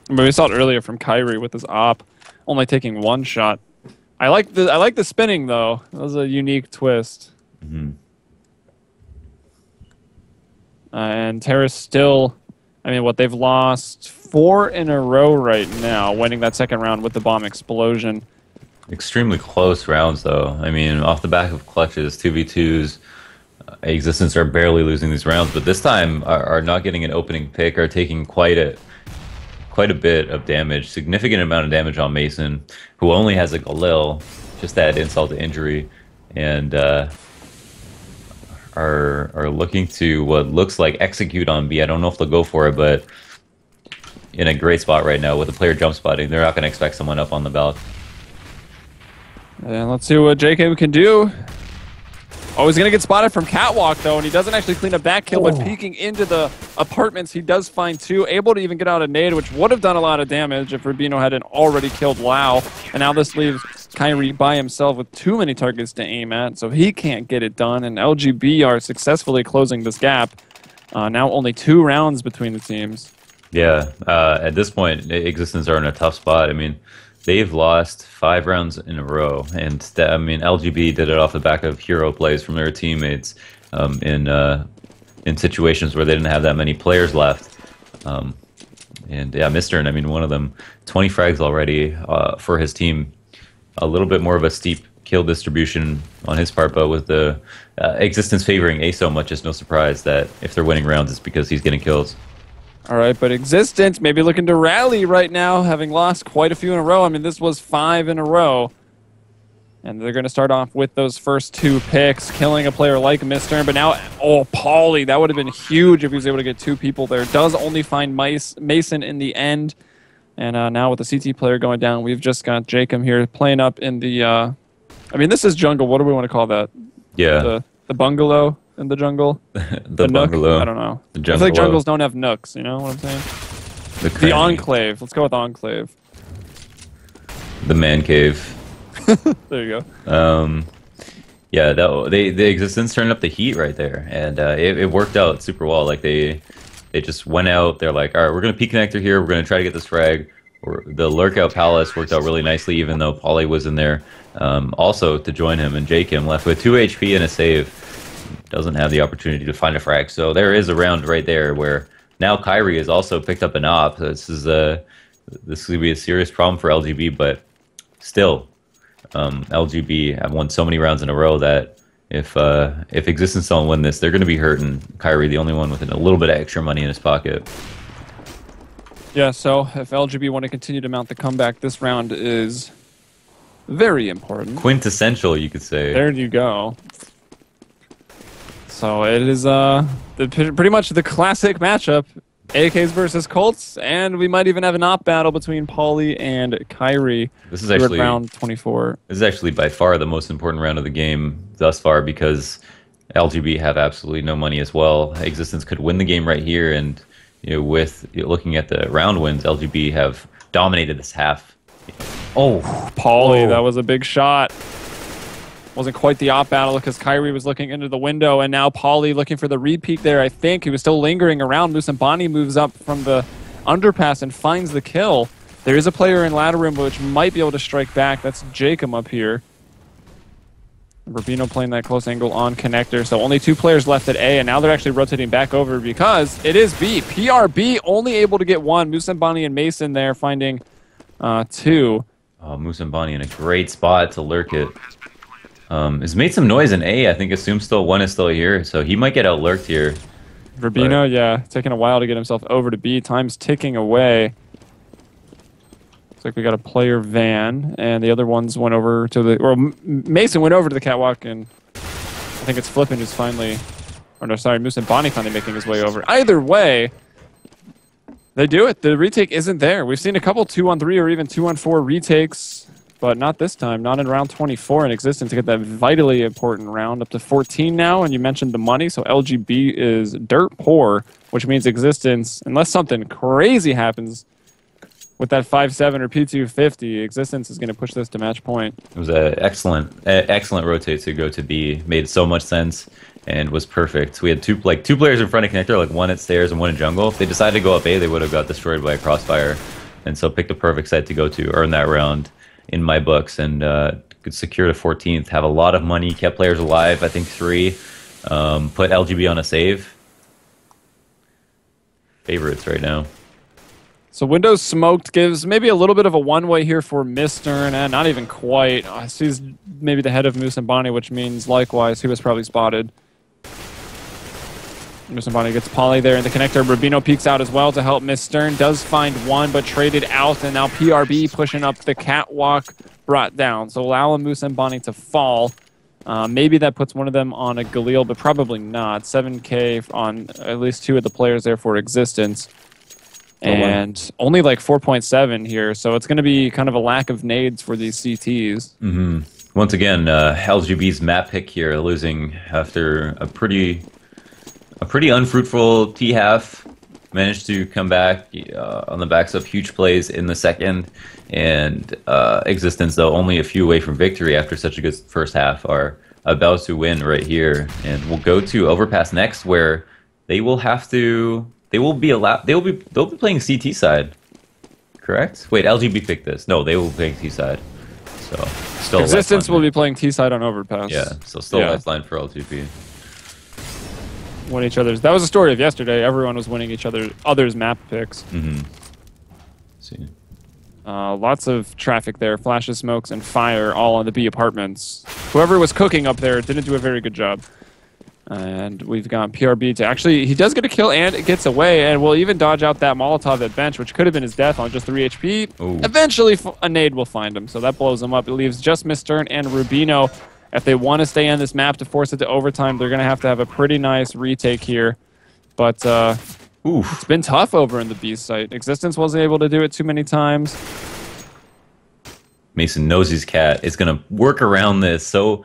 But we saw it earlier from Kyrie with his op, only taking one shot. I like the spinning though. That was a unique twist. Mm-hmm. And Terrace still, they've lost 4 in a row right now, winning that second round with the bomb explosion. Extremely close rounds, though. Off the back of clutches, 2v2s, Existence are barely losing these rounds, but this time are not getting an opening pick, are taking quite a bit of damage, significant amount of damage on Mason, who only has a Galil, just that insult to injury, and are looking to what looks like execute on B. I don't know if they'll go for it, but in a great spot right now with the player jump spotting, they're not going to expect someone up on the balcony. And let's see what JK can do. Oh, he's going to get spotted from Catwalk, though, and he doesn't actually clean up that kill, but peeking into the apartments, he does find 2, able to even get out a nade, which would have done a lot of damage if Rubino hadn't already killed Lau. And now this leaves Kyrie by himself with too many targets to aim at, so he can't get it done, and LGB are successfully closing this gap. Now only 2 rounds between the teams. Yeah, at this point, Existence are in a tough spot. They've lost 5 rounds in a row, and LGB did it off the back of hero plays from their teammates in situations where they didn't have that many players left. And yeah, Mr. One of them, 20 frags already for his team. A little bit more of a steep kill distribution on his part, but with the Existence favoring A so much, it's no surprise that if they're winning rounds, it's because he's getting kills. All right, but Existence maybe looking to rally right now, having lost quite a few in a row. This was 5 in a row. And they're going to start off with those first 2 picks, killing a player like Mr. But now, Pauly, that would have been huge if he was able to get 2 people there. Does only find Mason in the end. And now with the CT player going down, we've just got Jacob here playing up in the... this is jungle. What do we want to call that? Yeah. The bungalow in the jungle? the bungalow. I don't know. I feel like jungles don't have nooks, you know what I'm saying? The Enclave. Let's go with Enclave. The man cave. There you go. Yeah, the Existence turned up the heat right there, and it worked out super well. Like they just went out. They're like, all right, we're gonna peek connector here. We're gonna try to get this frag. The lurkout palace worked out really nicely, even though Pauly was in there also to join him, and Jakim left with 2 HP and a save. Doesn't have the opportunity to find a frag. So there is a round right there where now Kyrie has also picked up an op. This is going to be a serious problem for LGB, but still, LGB have won so many rounds in a row that if Existence don't win this, they're going to be hurting. Kyrie, the only one with a little bit of extra money in his pocket. Yeah, so if LGB want to continue to mount the comeback, this round is very important. Quintessential, you could say. There you go. So it is pretty much the classic matchup, AKs versus Colts, and we might even have an op battle between Pauly and Kyrie. This is actually round 24. This is actually by far the most important round of the game thus far because LGB have absolutely no money as well. Existence could win the game right here, and with looking at the round wins, LGB have dominated this half. Pauly, that was a big shot. Wasn't quite the op battle because Kyrie was looking into the window, and now Pauly looking for the repeat there, I think. He was still lingering around. Musambani moves up from the underpass and finds the kill. There is a player in ladder room which might be able to strike back. That's Jacob up here. Rubino playing that close angle on connector. So only 2 players left at A, and now they're actually rotating back over because it is B. PRB only able to get 1. Musambani and Mason there finding 2. Oh, Musambani in a great spot to lurk it. Has made some noise in A. I think assumes still 1 is still here, so he might get out lurked here. Rubino, yeah, taking a while to get himself over to B. Time's ticking away. Looks like we got a player van, and the other ones went over to the... Or Mason went over to the catwalk, and I think it's Flippin just finally... Or no, sorry, Musambani finally making his way over. Either way, they do it. The retake isn't there. We've seen a couple 2-on-3 or even 2-on-4 retakes, but not this time. Not in round 24 in existence to get that vitally important round. Up to 14 now, and you mentioned the money, so LGB is dirt poor, which means existence, unless something crazy happens with that 5-7 or P250, existence is going to push this to match point. It was an excellent rotate to go to B. Made so much sense and was perfect. We had two players in front of connector, like 1 at stairs and 1 in jungle. If they decided to go up A, they would have got destroyed by a crossfire, and so picked the perfect site to go to, earn that round in my books, and could secure the 14th, have a lot of money, kept players alive, I think 3, put LGB on a save. Favorites right now. So Windows smoked gives maybe a little bit of a one-way here for Mistern, and not even quite. Sees maybe the head of Musambani, which means likewise he was probably spotted. Musambani gets Pauly there in the connector. Rubino peeks out as well to help Mistern. Does find 1, but traded out, and now PRB pushing up the catwalk, brought down. So allowing Musambani to fall. Maybe that puts one of them on a Galil, but probably not. 7K on at least 2 of the players there for existence. And only like 4.7 here, so it's going to be kind of a lack of nades for these CTs. Mm-hmm. Once again, LGB's map pick here, losing after a pretty unfruitful T half. Managed to come back on the backs of huge plays in the second, and existence though only a few away from victory after such a good first half are about to win right here, and we'll go to overpass next, where they will have to. They'll be playing CT side, correct? Wait, LGB picked this. No, they will be playing T side. So still existence will be playing T side on overpass. Yeah, so still lifeline for L2P. Win each other's. That was the story of yesterday. Everyone was winning each other's map picks. Mm-hmm. See. Lots of traffic there. Flashes, smokes, and fire all on the B apartments. Whoever was cooking up there didn't do a very good job. And we've got PRB to actually, he does get a kill and it gets away, and will even dodge out that Molotov at bench, which could have been his death on just 3 HP. Ooh. Eventually, a nade will find him, so that blows him up. It leaves just Mistern and Rubino. If they want to stay on this map to force it to overtime, they're going to have a pretty nice retake here. But it's been tough over in the B site. Existence wasn't able to do it too many times. Mason knows his cat is going to work around this so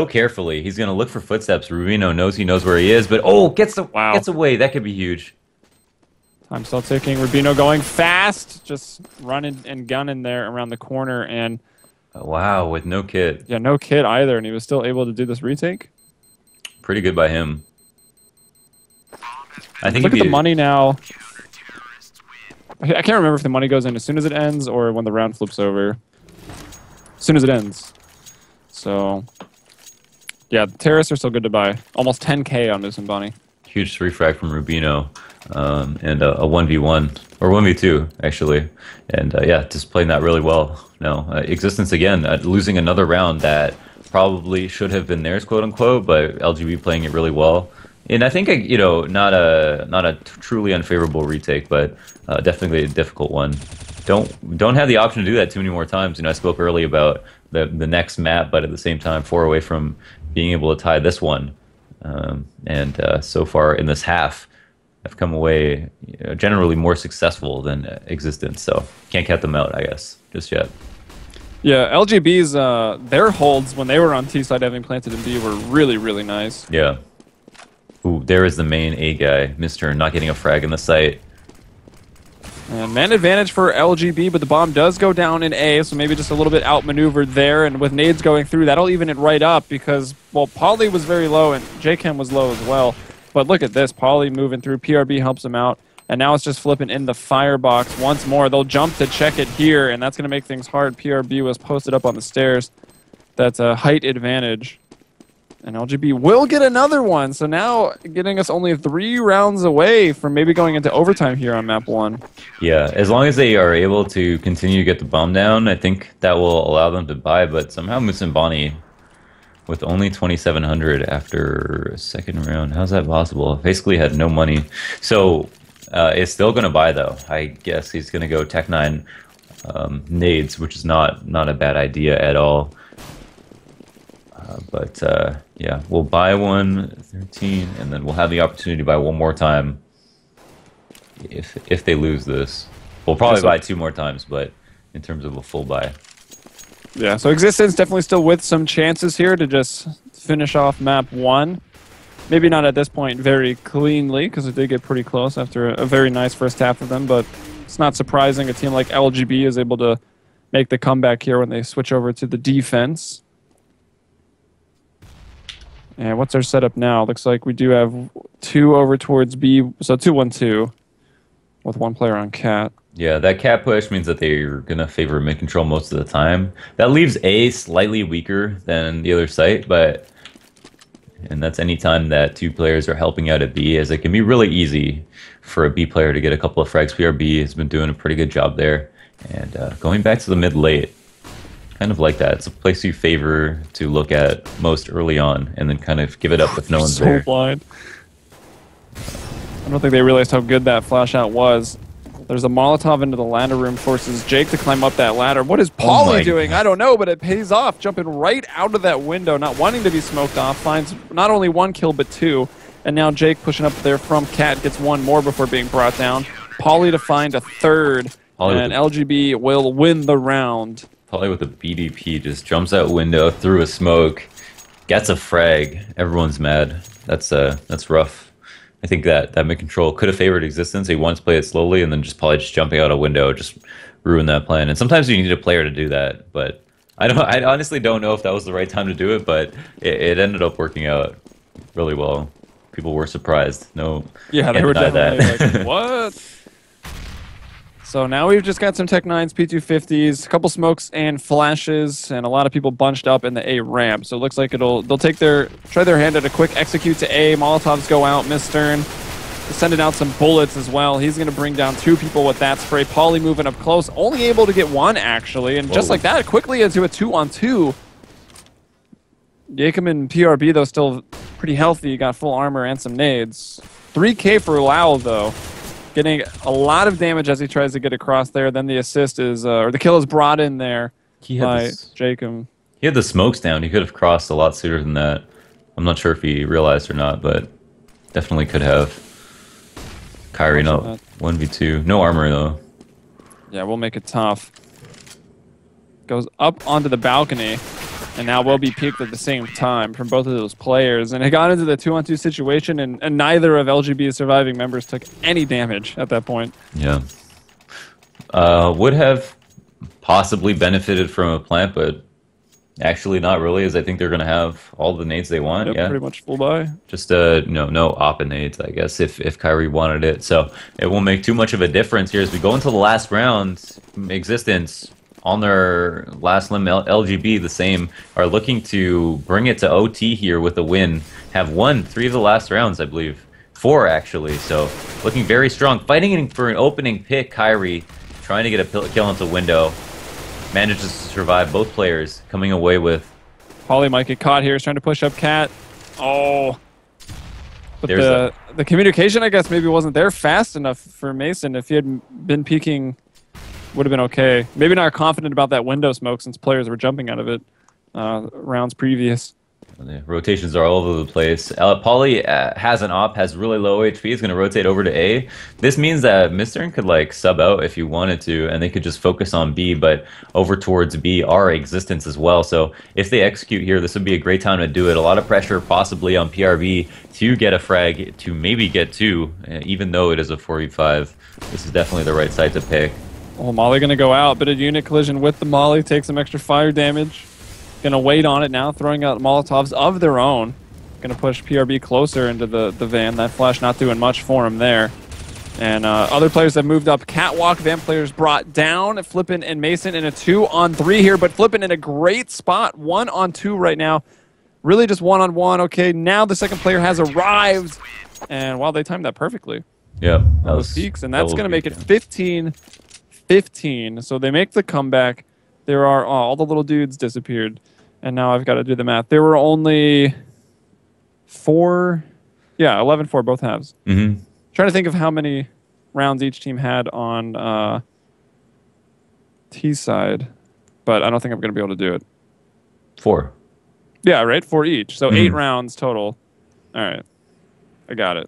carefully. He's going to look for footsteps. Rubino knows he knows where he is, but gets away. That could be huge. Time still ticking. Rubino going fast, just running and gunning there around the corner, and wow, with no kit. Yeah, no kit either, and he was still able to do this retake. Pretty good by him. I think look at the money now. I can't remember if the money goes in as soon as it ends or when the round flips over. As soon as it ends. So yeah, the terrorists are still good to buy. Almost 10K on Musambani. Huge 3-frag from Rubino, and a 1v1, or 1v2, actually. And yeah, just playing that really well. No, existence again, losing another round that probably should have been theirs, quote unquote, but LGB playing it really well. And I think, not a truly unfavorable retake, but definitely a difficult one. Don't have the option to do that too many more times. I spoke early about the next map, but at the same time, 4 away from being able to tie this one. And so far in this half, I've come away generally more successful than existence. So can't count them out, I guess, just yet. Yeah, LGB's their holds when they were on T side having planted in B were really, really nice. Yeah. Ooh, there is the main A guy, Mr. not getting a frag in the site. And man advantage for LGB, but the bomb does go down in A, so maybe just a little bit outmaneuvered there. And with nades going through, that'll even it right up because, well, Polly was very low and JChem was low as well. But look at this, Polly moving through, PRB helps him out. And now it's just flipping in the firebox once more. They'll jump to check it here, and that's going to make things hard. PRB was posted up on the stairs. That's a height advantage. And LGB will get another one, so now getting us only 3 rounds away from maybe going into overtime here on map 1. Yeah, as long as they are able to continue to get the bomb down, I think that will allow them to buy, but somehow Musambani, with only 2,700 after a second round, how's that possible? Basically had no money. So, it's still going to buy, though. I guess he's going to go Tech 9 nades, which is not a bad idea at all. But yeah, we'll buy one 13, and then we'll have the opportunity to buy one more time if they lose this. We'll probably buy 2 more times, but in terms of a full buy. Yeah, so Existence definitely still with some chances here to just finish off map 1. Maybe not at this point very cleanly, because it did get pretty close after a very nice first half of them, but it's not surprising a team like LGB is able to make the comeback here when they switch over to the defense. And what's our setup now? Looks like we do have 2 over towards B, so 2-1-2 with 1 player on cat. Yeah, that cat push means that they're going to favor mid-control most of the time. That leaves A slightly weaker than the other site, and that's any time that 2 players are helping out at B, as it can be really easy for a B player to get a couple of frags. PRB has been doing a pretty good job there. And going back to the mid-late, kind of like that. It's a place you favor to look at most early on, and then kind of give it up if no one's there. So blind. I don't think they realized how good that flash out was. There's a Molotov into the ladder room, forces Jake to climb up that ladder. What is Pauly doing? I don't know, but it pays off. Jumping right out of that window, not wanting to be smoked off, finds not only 1 kill, but 2. And now Jake pushing up there from Cat gets 1 more before being brought down. Pauly to find a 3rd, and LGB will win the round. Pauly with a BDP just jumps out window through a smoke, gets a frag. Everyone's mad. That's rough. I think that mid-control could have favored Existence. He wanted to play it slowly, and then probably just jumping out a window just ruined that plan. And sometimes you need a player to do that, but I honestly don't know if that was the right time to do it, but it ended up working out really well. People were surprised. No, yeah, they were definitely like, what? So now we've just got some Tech 9s, P250s, a couple smokes and flashes, and a lot of people bunched up in the A ramp. So it looks like they'll try their hand at a quick execute to A. Molotovs go out, Miss Stern sending out some bullets as well. He's going to bring down 2 people with that spray. Pauly moving up close, only able to get 1 actually, and just like that, quickly into a 2-on-2. Jacob and PRB though still pretty healthy, got full armor and some nades. 3K for Lau though. Getting a lot of damage as he tries to get across there. Then the assist is, or the kill is brought in there by Jacob. He had the smokes down. He could have crossed a lot sooner than that. I'm not sure if he realized or not, but definitely could have. Kyrie, no, 1v2. No armor, though. Yeah, we'll make it tough. Goes up onto the balcony, and now will be peaked at the same time from both of those players. And it got into the 2-on-2 situation, and neither of LGB's surviving members took any damage at that point. Yeah. Would have possibly benefited from a plant, but actually not really, as I think they're going to have all the nades they want. Yep, yeah, pretty much full buy. Just no op and nades, I guess, if Kyrie wanted it. So it won't make too much of a difference here as we go into the last round. Existence on their last limb, LGB the same, are looking to bring it to OT here with a win. Have won 3 of the last rounds, I believe. 4 actually, so looking very strong. Fighting for an opening pick, Kyrie trying to get a kill into window. Manages to survive, both players coming away with. Pauly might get caught here. He's trying to push up Cat. Oh. But the communication, I guess, maybe wasn't there fast enough for Mason. If he had been peeking, would have been okay. Maybe not confident about that window smoke since players were jumping out of it rounds previous. The rotations are all over the place. Polly has an op, has really low HP. Is going to rotate over to A. This means that Mr. could like sub out if you wanted to, and they could just focus on B. But over towards B are existence as well. So if they execute here, this would be a great time to do it. A lot of pressure possibly on PRV to get a frag, to maybe get two, even though it is a 4v5. This is definitely the right side to pick. Oh, Molly going to go out, but a unit collision with the Molly takes some extra fire damage. Going to wait on it now, throwing out Molotovs of their own. Going to push PRB closer into the van. That flash not doing much for him there. And other players have moved up. Catwalk, van players brought down. Flippin and Mason in a 2-on-3 here, but Flippin in a great spot. 1-on-2 right now. Really just 1-on-1. Okay, now the second player has arrived. And wow, they timed that perfectly. Yep. Those peaks, and that's going to make it 15-15. So they make the comeback. There are all the little dudes disappeared, and now I've got to do the math. There were only 4, 11-4 both halves. Mm-hmm. Trying to think of how many rounds each team had on T side, but I don't think I'm going to be able to do it. 4. Yeah, right, 4 each. So 8 rounds total. All right, I got it.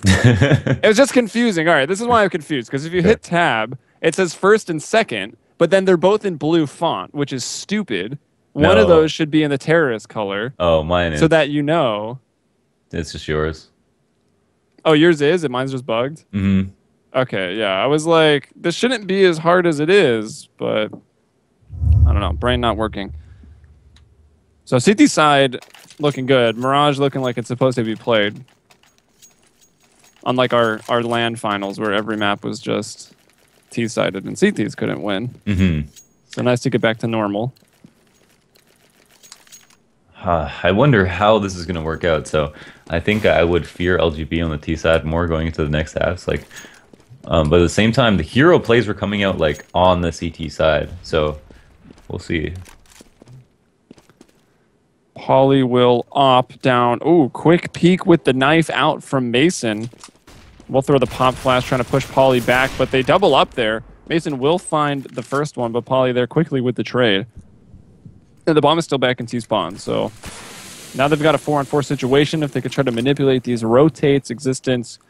It was just confusing. All right, this is why I'm confused, because if you hit tab, it says first and second. But then they're both in blue font, which is stupid. One of those should be in the terrorist color. Oh, mine is. So that you know. It's just yours. Oh, yours is? And mine's just bugged? Mm-hmm. Okay, yeah. I was like, this shouldn't be as hard as it is, but I don't know. Brain not working. So CT side looking good. Mirage looking like it's supposed to be played. Unlike our LAN finals where every map was just T-sided and CTs couldn't win. Mm-hmm. So nice to get back to normal. I wonder how this is going to work out. So I think I would fear LGB on the T side more going into the next halves. Like, but at the same time, the hero plays were coming out like on the CT side. So we'll see. Polly will op down. Ooh, quick peek with the knife out from Mason. We'll throw the pop flash, trying to push Polly back, but they double up there. Mason will find the first one, but Polly there quickly with the trade. And the bomb is still back in T-spawn, so now they've got a 4-on-4 situation. If they could try to manipulate these rotates, existence,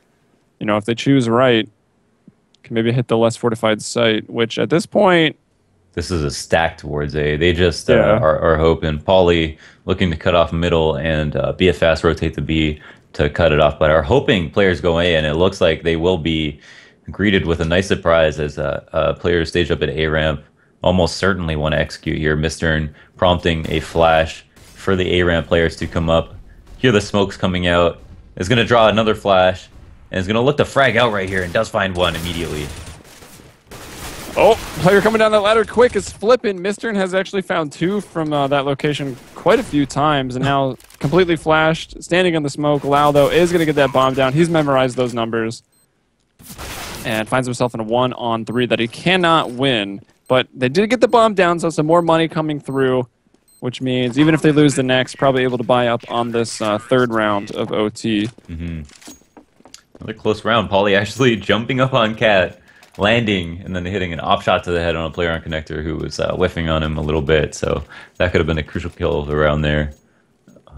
you know, if they choose right, can maybe hit the less fortified site, which at this point... This is a stack towards A. They just are hoping. Polly looking to cut off middle and BFS rotate to B to cut it off, but are hoping players go A, and it looks like they will be greeted with a nice surprise as players stage up at A ramp. Almost certainly want to execute here. Mr. prompting a flash for the A ramp players to come up. Hear the smokes coming out. Is going to draw another flash, and is going to look to frag out right here, and does find one immediately. Oh, player coming down that ladder quick is flipping. Mr. has actually found 2 from that location quite a few times, and now completely flashed, standing on the smoke. Lau, though, is going to get that bomb down. He's memorized those numbers and finds himself in a 1-on-3 that he cannot win. But they did get the bomb down, so some more money coming through, which means even if they lose the next, probably able to buy up on this third round of OT. Mm-hmm. Another close round. Polly actually jumping up on Cat, landing, and then hitting an op shot to the head on a player on connector who was whiffing on him a little bit. So that could have been a crucial kill around there.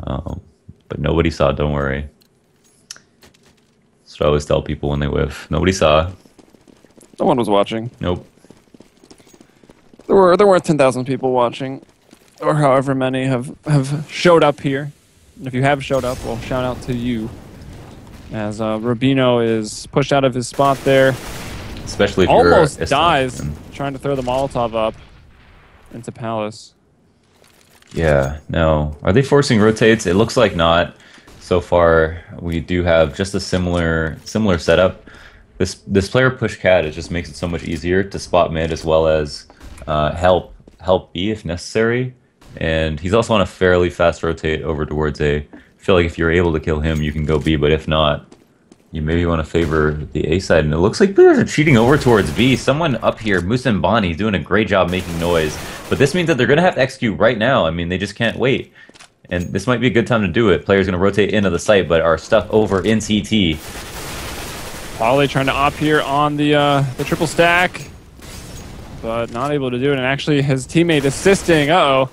But nobody saw, don't worry. That's what I always tell people when they whiff. Nobody saw. No one was watching. Nope. There were 10,000 people watching, or however many have showed up here. And if you have showed up, well, shout out to you. As Rubino is pushed out of his spot there. Especially if almost you're dies trying to throw the Molotov up into Palace. Yeah, no. Are they forcing rotates? It looks like not. So far, we do have just a similar setup. This player push Cat, it just makes it so much easier to spot mid as well as help B if necessary. And he's also on a fairly fast rotate over towards A. I feel like if you're able to kill him, you can go B, but if not, you maybe want to favor the A side. And it looks like players are cheating over towards B. Someone up here, Musambani, doing a great job making noise. But this means that they're going to have to execute right now. I mean, they just can't wait. And this might be a good time to do it. Players going to rotate into the site, but are stuck over in CT. Polly trying to op here on the triple stack, but not able to do it. And actually, his teammate assisting. Uh-oh.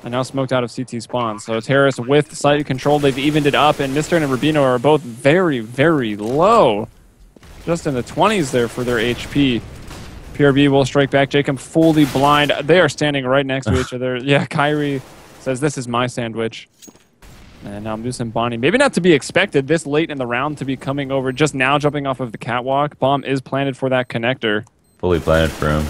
and now smoked out of CT spawn. So Terrace with site control, they've evened it up, and Mr. and Rubino are both very, very low. Just in the 20s there for their HP. PRB will strike back. Jacob fully blind. They are standing right next to each other. Yeah, Kyrie says, this is my sandwich. And now Moose and Bonnie, maybe not to be expected this late in the round to be coming over, just now jumping off of the catwalk. Bomb is planted for that connector. Fully planted for him.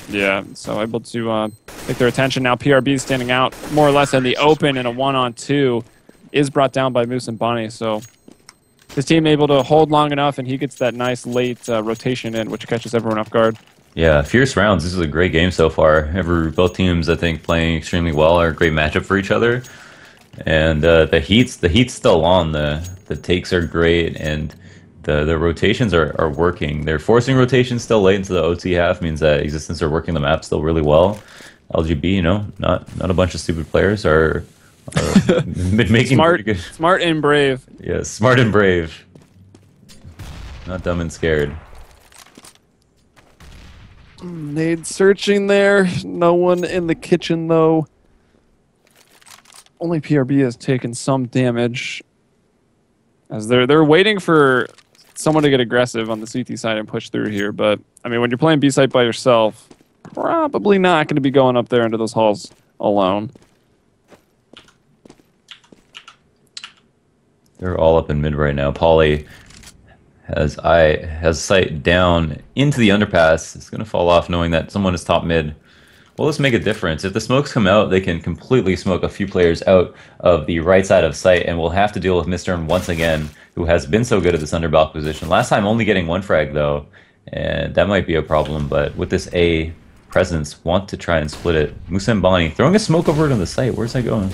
Yeah, so able to take their attention. Now PRB is standing out more or less in the open, and a 1-on-2 is brought down by Moose and Bonnie. So his team able to hold long enough, and he gets that nice late rotation in, which catches everyone off guard. Yeah, fierce rounds. This is a great game so far. Both teams, I think, playing extremely well. Are a great matchup for each other. And the heat's still on. The takes are great, and the rotations are working. They're forcing rotations still late into the OT half. Means that Existence are working the map still really well. LGB, you know, not a bunch of stupid players are making smart, pretty good. Smart and brave. Yeah, smart and brave. Not dumb and scared. Nade searching there. No one in the kitchen, though. Only PRB has taken some damage. As they're waiting for someone to get aggressive on the CT side and push through here. But, I mean, when you're playing B site by yourself, probably not going to be going up there into those halls alone. They're all up in mid right now. Pauly has sight down into the underpass. It's going to fall off knowing that someone is top mid. Will this make a difference? If the smokes come out, they can completely smoke a few players out of the right side of sight, and we'll have to deal with Mr. once again, who has been so good at this underbalk position. Last time only getting one frag, though, and that might be a problem, but with this A presence, want to try and split it. Musa and Bonnie throwing a smoke over to the site. Where's that going?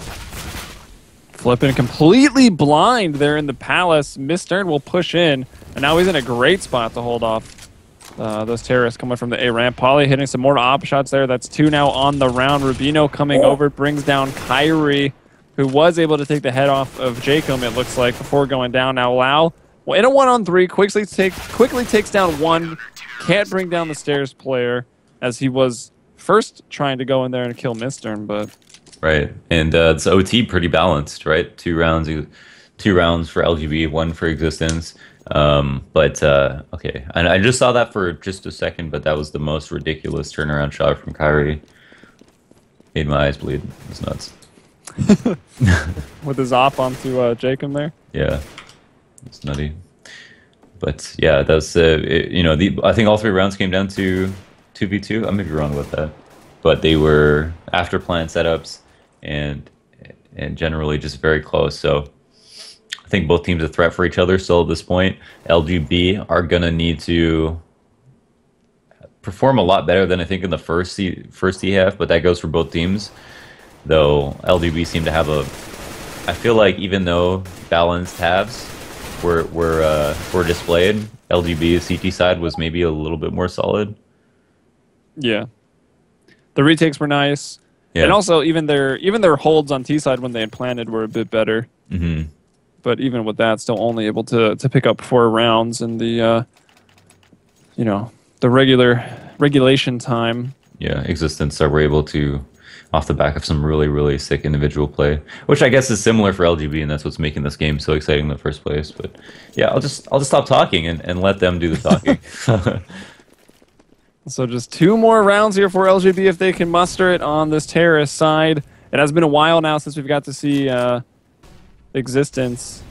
Flipping completely blind there in the palace. Mr. will push in, and now he's in a great spot to hold off those terrorists coming from the A ramp. Pauly hitting some more op shots there. That's 2 now on the round. Rubino coming over, brings down Kyrie, who was able to take the head off of Jacob, it looks like, before going down. Now Lau, well, in a 1-on-3, quickly takes down one. Can't bring down the stairs player, as he was first trying to go in there and kill Mr. but... Right, and it's OT pretty balanced, right? Two rounds for LGB, 1 for Existence. Okay, and I just saw that for just a second, but that was the most ridiculous turnaround shot from Kyrie. Made my eyes bleed. It's nuts. With his op onto Jacob there? Yeah, it's nutty. But yeah, that's you know, I think all 3 rounds came down to 2v2. I may be wrong about that, but they were after plan setups and generally just very close. So I think both teams are a threat for each other still at this point. LGB are gonna need to perform a lot better than I think in the first T half, but that goes for both teams. Though LGB seem to have I feel like even though balanced halves were displayed, LGB's CT side was maybe a little bit more solid. Yeah, the retakes were nice, and also even their holds on T side when they had planted were a bit better. Mm-hmm. But even with that, still only able to pick up 4 rounds in the you know, the regulation time. Yeah, Existence were able to, off the back of some really sick individual play, which I guess is similar for LGB, and that's what's making this game so exciting in the first place. But yeah, I'll just stop talking and let them do the talking. So just 2 more rounds here for LGB if they can muster it on this terrorist side. It has been a while now since we've got to see Existence.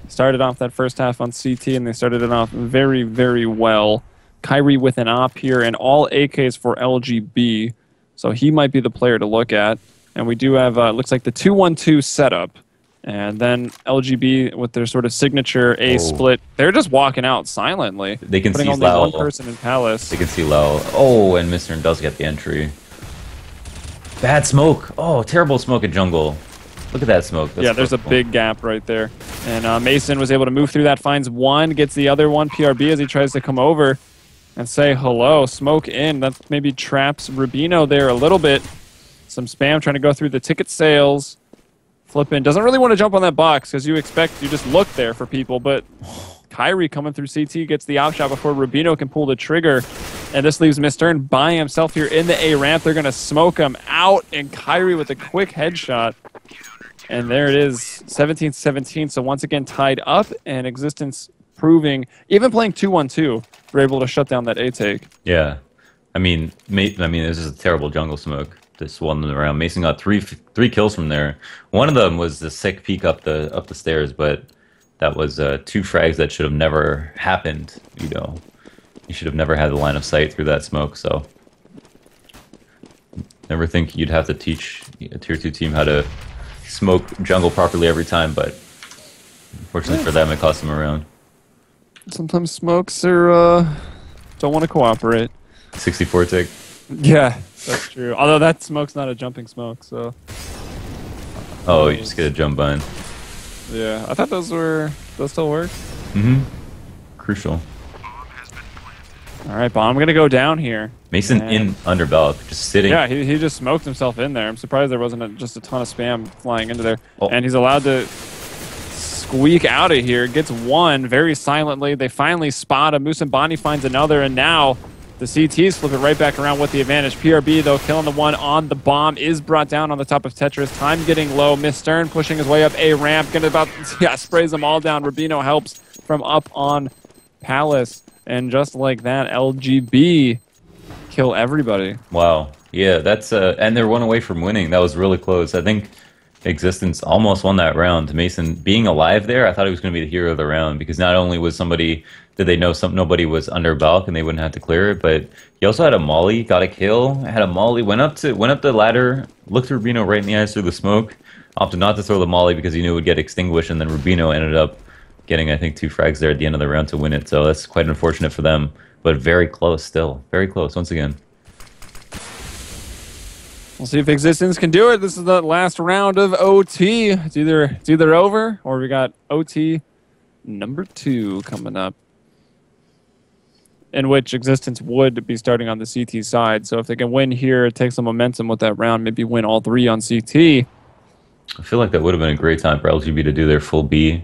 Started off that first half on CT, and they started it off very well. Kyrie with an op here, and all AKs for LGB. So he might be the player to look at. And we do have, looks like the 2-1-2 setup. And then LGB with their sort of signature A split. They're just walking out silently. They can see only Lau. one person in Palace. They can see Lau. Oh, and Mr. does get the entry. Bad smoke. Oh, terrible smoke at jungle. Look at that smoke. That's there's a big gap right there. And Mason was able to move through that, finds one, gets the other one, PRB, as he tries to come over and say hello. Smoke in. That maybe traps Rubino there a little bit. Some spam trying to go through the ticket sales. Flippin' doesn't really want to jump on that box because you just look there for people, but Kyrie coming through CT gets the op shot before Rubino can pull the trigger. And this leaves Mr. by himself here in the A ramp. They're going to smoke him out, and Kyrie with a quick headshot. And there it is, 17-17. So once again tied up, and Existence proving, even playing 2-1-2, we're able to shut down that A take. Yeah. I mean, this is a terrible jungle smoke. This one around. Mason got three kills from there. One of them was the sick peek up the stairs, but that was 2 frags that should have never happened. You know, you should have never had the line of sight through that smoke. So, never think you'd have to teach a tier 2 team how to smoke jungle properly every time, but unfortunately for them, it cost them a round. Sometimes smokes are don't want to cooperate. 64 tick. Yeah, that's true. Although that smoke's not a jumping smoke, so. Oh, you just get a jump button. Yeah, I thought those still work. Mm-hmm. Crucial. All right, bomb gonna go down here. Mason in under Belk, just sitting. Yeah, he just smoked himself in there. I'm surprised there wasn't just a ton of spam flying into there. Oh. And he's allowed to squeak out of here. Gets one very silently. They finally spot him. Musambani finds another, and now the CTs flip it right back around with the advantage. PRB, though, killing the one on the bomb, is brought down on the top of Tetris. Time getting low. Miss Stern pushing his way up A ramp. Sprays them all down. Rubino helps from up on Palace. And just like that, LGB kill everybody. Wow. Yeah, that's and they're 1 away from winning. That was really close. I think Existence almost won that round. Mason being alive there, I thought he was going to be the hero of the round, because not only was did they know nobody was under Balk and they wouldn't have to clear it, but he also had a molly, got a kill, had a molly, went up the ladder, looked Rubino right in the eyes through the smoke, opted not to throw the molly because he knew it would get extinguished, and then Rubino ended up getting, I think, 2 frags there at the end of the round to win it. So that's quite unfortunate for them, but very close still. Very close once again. We'll see if Existence can do it. This is the last round of OT. It's either over, or we got OT number 2 coming up, in which Existence would be starting on the CT side. So if they can win here, take some momentum with that round, maybe win all 3 on CT. I feel like that would have been a great time for LGB to do their full B.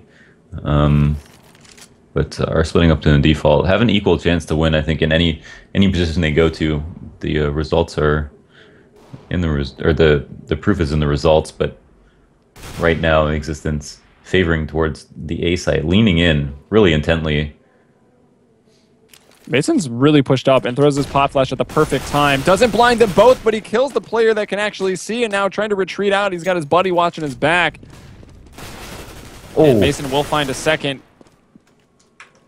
But are splitting up to the default. Have an equal chance to win, I think, in any position they go to. The results are in the proof is in the results, but right now Existence favoring towards the A site, leaning in really intently. Mason's really pushed up and throws his pot flash at the perfect time. Doesn't blind them both, but he kills the player that can actually see, and now trying to retreat out. He's got his buddy watching his back. Oh. And Mason will find a second.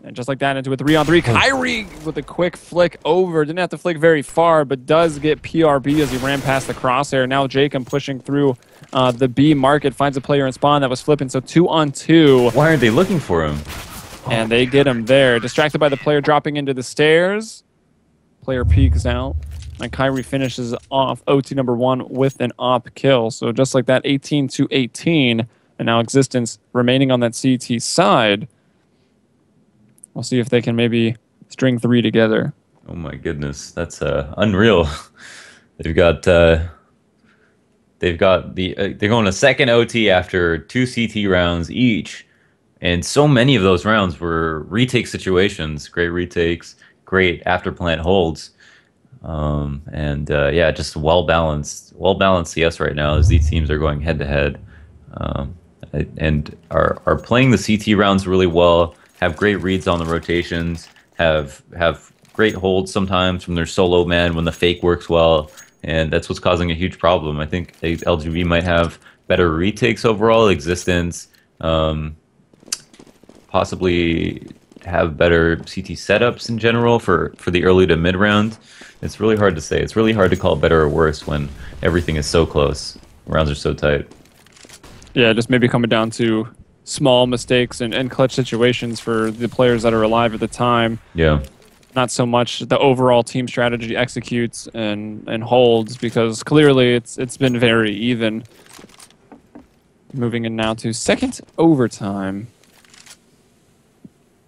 And just like that, into a 3-on-3. Kyrie with a quick flick over. Didn't have to flick very far, but does get PRB as he ran past the crosshair. Now Jacob pushing through the B market, finds a player in spawn that was flipping. So 2-on-2. Why aren't they looking for him? And they get him there. Distracted by the player dropping into the stairs. Player peeks out. And Kyrie finishes off OT number 1 with an op kill. So just like that, 18-18. And now Existence remaining on that CT side. We'll see if they can maybe string 3 together. Oh my goodness, that's unreal. They've got they're going a second OT after 2 CT rounds each, and so many of those rounds were retake situations. Great retakes, great after plant holds, yeah, just well balanced CS right now as these teams are going head to head, and are playing the CT rounds really well. Have great reads on the rotations, have great holds sometimes from their solo man when the fake works well, and that's what's causing a huge problem. I think LGB might have better retakes overall, Existence, possibly have better CT setups in general for the early to mid round. It's really hard to say. It's really hard to call better or worse when everything is so close. Rounds are so tight. Yeah, just maybe coming down to small mistakes and clutch situations for the players that are alive at the time. Yeah. Not so much the overall team strategy executes and holds, because clearly it's been very even. Moving in now to second overtime.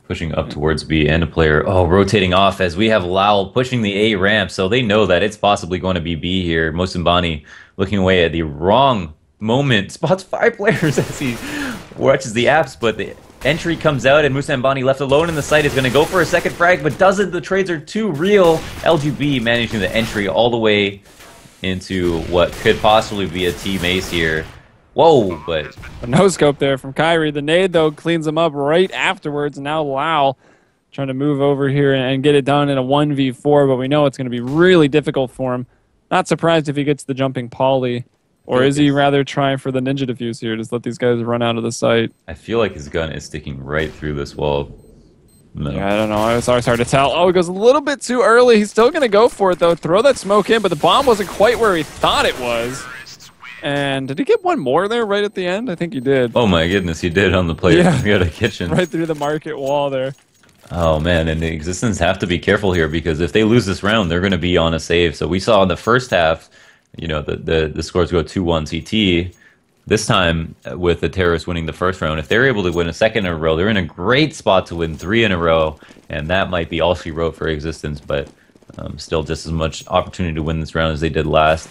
Pushing up towards B, and a player rotating off as we have Lowell pushing the A ramp, so they know that it's possibly going to be B here. Mosimbani looking away at the wrong moment, spots 5 players as he watches the apps, but Entry comes out, and Musambani, left alone in the site, is going to go for a second frag, but doesn't. The trades are too real. LGB managing the entry all the way into what could possibly be a team ace here. Whoa, but a no-scope there from Kyrie. The nade, though, cleans him up right afterwards. And now Lau trying to move over here and get it done in a 1v4, but we know it's going to be really difficult for him. Not surprised if he gets the jumping poly. Or is he rather trying for the ninja defuse here? Just let these guys run out of the site. I feel like his gun is sticking right through this wall. No. Yeah, I don't know. It's always hard to tell. Oh, it goes a little bit too early. He's still going to go for it, though. Throw that smoke in, but the bomb wasn't quite where he thought it was. And did he get one more there right at the end? I think he did. Oh my goodness, he did on the plate. Yeah. We got a kitchen. Right through the market wall there. Oh man, and the Existence have to be careful here, because if they lose this round, they're going to be on a save. So we saw in the first half, you know, the scores go 2-1 CT. This time, with the Terrorists winning the first round, if they're able to win a second in a row, they're in a great spot to win 3 in a row, and that might be all she wrote for Existence, but still just as much opportunity to win this round as they did last.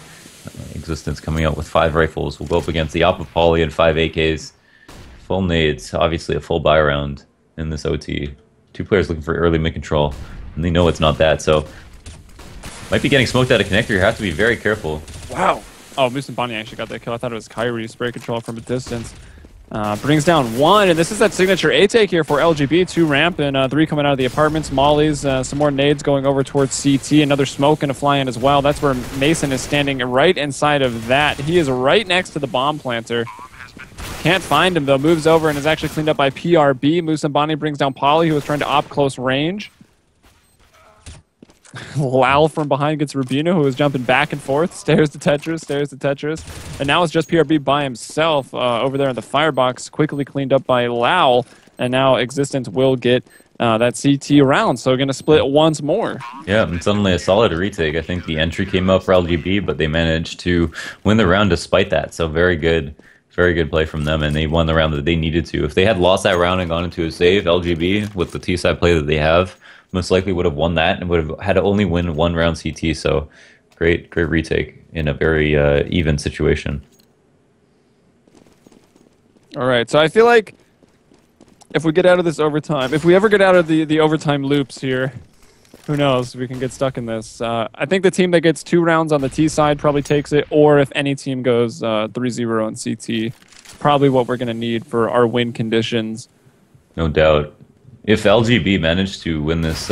Existence coming out with 5 rifles. Will go up against the Oppa Poly and 5 AKs. Full nades, obviously a full buy round in this OT. 2 players looking for early mid-control, and they know it's not that, so might be getting smoked out of connector. You have to be very careful. Wow. Oh, Musambani actually got that kill. I thought it was Kyrie spray control from a distance. Brings down 1, and this is that signature A-take here for LGB. 2 ramp and 3 coming out of the apartments. Mollies, some more nades going over towards CT. Another smoke and a fly-in as well. That's where Mason is standing right inside of that. He is right next to the bomb planter. Can't find him, though. Moves over and is actually cleaned up by PRB. Musambani brings down Poly, who was trying to op close range. Lau from behind gets Rubino, who is jumping back and forth. Stares to Tetris, stares to Tetris. And now it's just PRB by himself over there in the firebox. Quickly cleaned up by Lau. And now Existence will get that CT round. So going to split once more. Yeah, and suddenly a solid retake. I think the entry came up for LGB, but they managed to win the round despite that. So very good play from them, and they won the round that they needed to. If they had lost that round and gone into a save, LGB, with the T-side play that they have, most likely would have won that and would have had to only win 1 round CT. So great retake in a very even situation. All right, so I feel like if we get out of this overtime, if we ever get out of the overtime loops here, who knows, we can get stuck in this. I think the team that gets 2 rounds on the T side probably takes it, or if any team goes 3-0 on CT, probably what we're going to need for our win conditions. No doubt. If LGB managed to win this,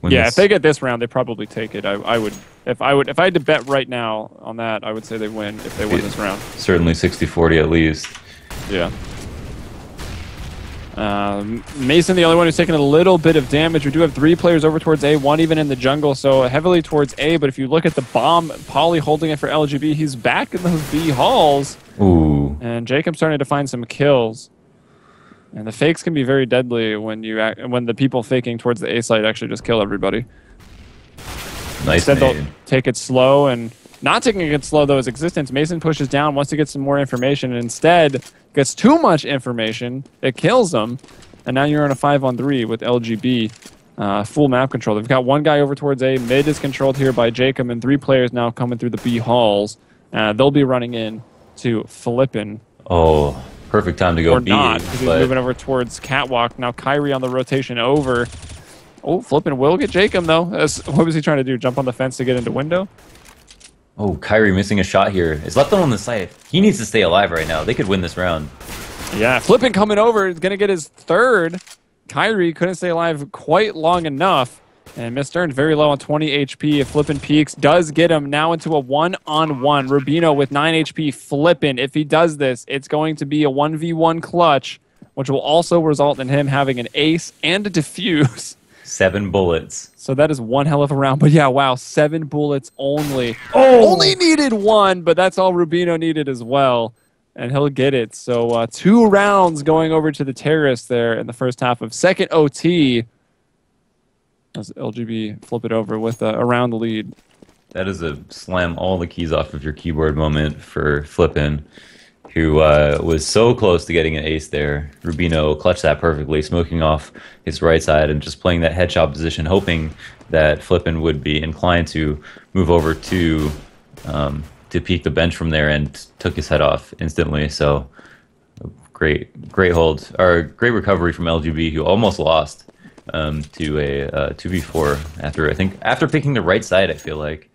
if they get this round, they probably take it. If I had to bet right now on that, I would say they win if they win this round. Certainly 60-40 at least. Yeah. Mason, the only one who's taking a little bit of damage. We do have 3 players over towards A, 1 even in the jungle, so heavily towards A. But if you look at the bomb, Poly holding it for LGB, he's back in those B halls. Ooh. And Jacob's starting to find some kills. And the fakes can be very deadly when the people faking towards the A site actually just kill everybody. Nice. Instead, they'll take it slow, and not taking it slow though is Existence. Mason pushes down, wants to get some more information, and instead gets too much information. It kills them, and now you're on a 5-on-3 with LGB. Full map control. They've got 1 guy over towards A. Mid is controlled here by Jacob, and 3 players now coming through the B halls. They'll be running in to Flippin. Oh. Perfect time to go B. Or not, because he's moving over towards Catwalk. Now Kyrie on the rotation over. Oh, Flippin' will get Jacob, though. What was he trying to do? Jump on the fence to get into window? Oh, Kyrie missing a shot here. Is left on the site. He needs to stay alive right now. They could win this round. Yeah, Flippin' coming over. He's going to get his 3rd. Kyrie couldn't stay alive quite long enough. And Miss Stern's very low on 20 HP. If Flippin' peaks, does get him now into a 1-on-1. Rubino with 9 HP. Flippin', if he does this, it's going to be a 1v1 clutch, which will also result in him having an ace and a defuse. 7 bullets. So that is one hell of a round. But yeah, wow, 7 bullets only. Oh! Only needed 1, but that's all Rubino needed as well. And he'll get it. So 2 rounds going over to the Terrorists there in the first half of second OT. As LGB flip it over with around the lead. That is a slam all the keys off of your keyboard moment for Flippin', who was so close to getting an ace there. Rubino clutched that perfectly, smoking off his right side and just playing that headshot position, hoping that Flippin' would be inclined to move over to peek the bench from there, and took his head off instantly. So great hold, or great recovery from LGB, who almost lost to a 2v4 after picking the right side, I feel like.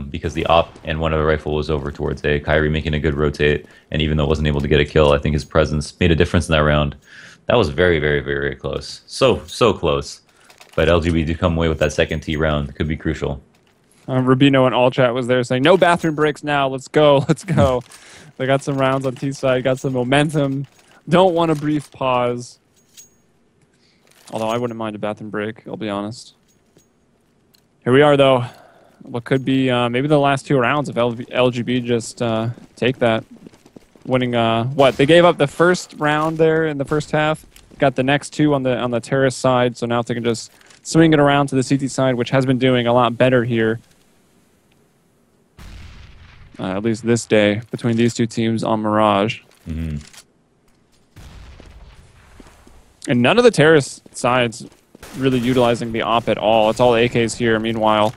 Because the op and one of the rifle was over towards A. Kyrie making a good rotate, and even though wasn't able to get a kill, I think his presence made a difference in that round. That was very, very, very, very close. So close. But LGB did come away with that second T round. It could be crucial. Rubino in all chat was there saying, no bathroom breaks now. Let's go. Let's go. They got some rounds on T side, got some momentum. Don't want a brief pause. Although I wouldn't mind a bathroom break, I'll be honest. Here we are, though. What could be maybe the last 2 rounds if LGB just take that. Winning, what? They gave up the first round there in the first half. Got the next 2 on the terrace side, so now if they can just swing it around to the CT side, which has been doing a lot better here. At least this day, between these 2 teams on Mirage. Mm-hmm. And none of the terrace sides really utilizing the op at all. It's all AKs here, meanwhile.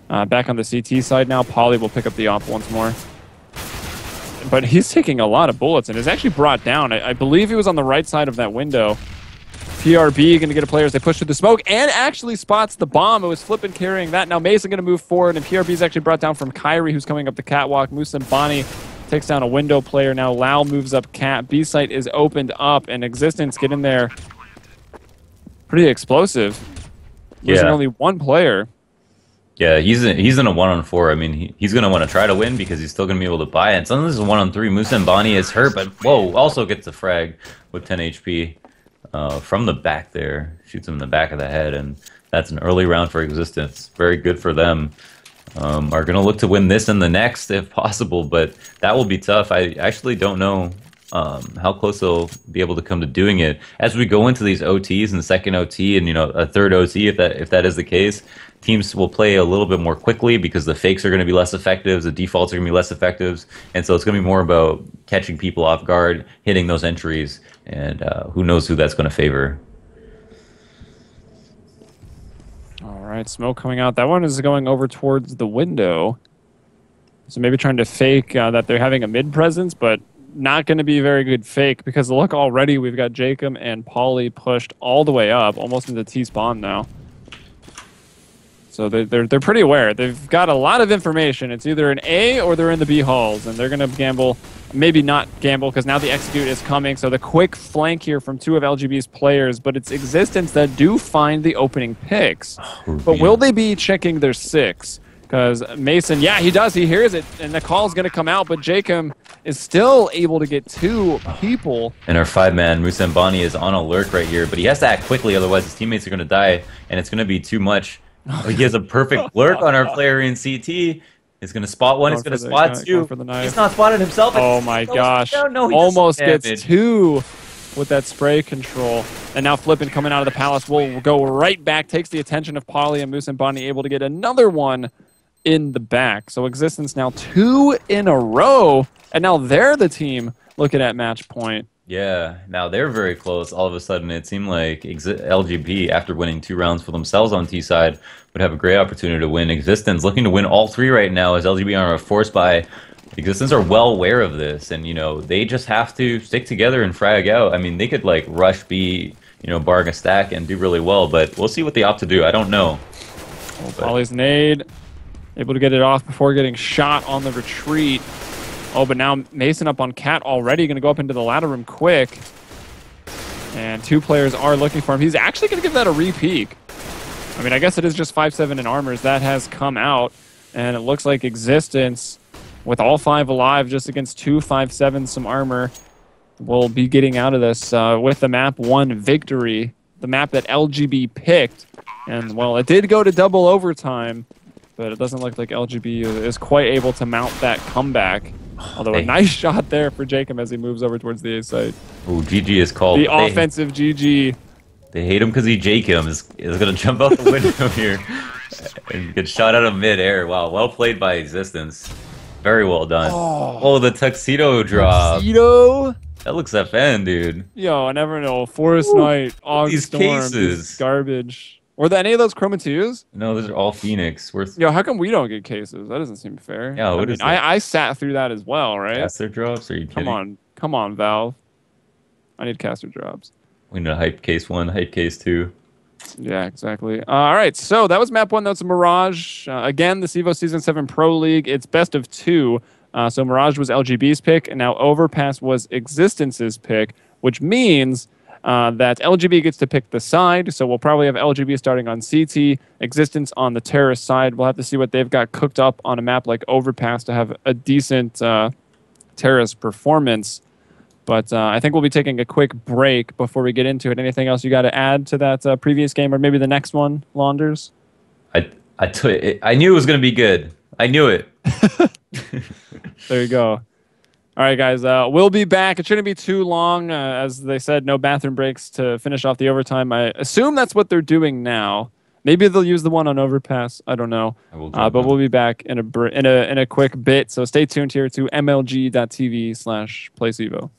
Back on the CT side now, Polly will pick up the op once more. But he's taking a lot of bullets and is actually brought down. I believe he was on the right side of that window. PRB going to get a player as they push through the smoke and actually spots the bomb. It was Flippin carrying that. Now Mason going to move forward, and PRB is actually brought down from Kyrie, who's coming up the catwalk. Musambani takes down a window player. Now Lau moves up cat. B site is opened up, and Existence get in there. Pretty explosive. Losing only 1 player. Yeah, he's in a 1-on-4. I mean, he's going to want to try to win because he's still going to be able to buy it. Some of this is a 1-on-3. Musa and Bonnie is hurt, but whoa, also gets a frag with 10 HP from the back there. Shoots him in the back of the head, and that's an early round for Existence. Very good for them. Are going to look to win this and the next if possible, but that will be tough. I actually don't know how close they'll be able to come to doing it. As we go into these OTs and the second OT and a third OT, if that is the case, teams will play a little bit more quickly because the fakes are going to be less effective, the defaults are going to be less effective, and so it's going to be more about catching people off guard, hitting those entries, and who knows who that's going to favor. All right, smoke coming out. That one is going over towards the window. So maybe trying to fake that they're having a mid presence, but not going to be a very good fake because look, already we've got Jacob and Polly pushed all the way up, almost into T-spawn now. So they're pretty aware. They've got a lot of information. It's either an A or they're in the B halls, and they're going to gamble. Maybe not gamble because now the execute is coming. So the quick flank here from 2 of LGB's players, but it's Existence that do find the opening picks. But will they be checking their 6? Because Mason, yeah, he does. He hears it, and the call's going to come out, but Jacob is still able to get 2 people. And our 5-man, Musambani, is on alert right here, but he has to act quickly, otherwise his teammates are going to die, and it's going to be too much. He has a perfect lurk on our player in CT. He's going to spot 1, he's going to spot 2. He's not spotted himself. Oh my gosh. No, almost gets 2 with that spray control. And now Flippin coming out of the palace will go right back, takes the attention of Polly and Musambani, able to get another one in the back. So Existence now 2 in a row, and now they're the team looking at match point. Yeah, now they're very close. All of a sudden, it seemed like LGB, after winning 2 rounds for themselves on T side, would have a great opportunity to win. Existence looking to win all 3 right now as LGB are forced by. Existence are well aware of this, and they just have to stick together and frag out. I mean, they could like rush B, barring a stack and do really well, but we'll see what they opt to do. I don't know. Polly's nade, able to get it off before getting shot on the retreat. Oh, but now Mason up on Cat already, going to go up into the ladder room quick. And 2 players are looking for him. He's actually going to give that a re-peek. I mean, I guess it is just 5-7 in armors. That has come out. And it looks like Existence, with all 5 alive, just against 2 5-7, some armor, will be getting out of this with the map 1 victory. The map that LGB picked. And, well, it did go to double overtime, but it doesn't look like LGB is quite able to mount that comeback. Although a nice shot there for Jacob as he moves over towards the A site. Ooh, GG is called. The offensive GG. They hate him because he Jacob is going to jump out the window here and get shot out of mid-air. Wow, well played by Existence. Very well done. Oh, the tuxedo drop. Tuxedo? That looks FN, dude. Yo, I never know. Forest Knight, Og these Storm, cases. Garbage. Were there any of those Chroma 2s? No, those are all Phoenix. Yo, how come we don't get cases? That doesn't seem fair. Yeah, what is that? I sat through that as well, right? Caster drops? Are you kidding? Come on, Valve. I need caster jobs. We need a hype case 1, hype case 2. Yeah, exactly. All right, so that was map 1. That's Mirage. Again, the CEVO Season 7 Pro League. It's best of 2. So Mirage was LGB's pick, and now Overpass was Existence's pick, which means that LGB gets to pick the side. So we'll probably have LGB starting on CT, Existence on the terrorist side. We'll have to see what they've got cooked up on a map like Overpass to have a decent terrorist performance. But I think we'll be taking a quick break before we get into it. Anything else you got to add to that previous game or maybe the next one, Launders? I knew it was going to be good. I knew it. There you go. All right, guys. We'll be back. It shouldn't be too long. As they said, no bathroom breaks to finish off the overtime. I assume that's what they're doing now. Maybe they'll use the one on Overpass. I don't know. But we'll be back in a quick bit. So stay tuned here to mlg.tv/playcevo.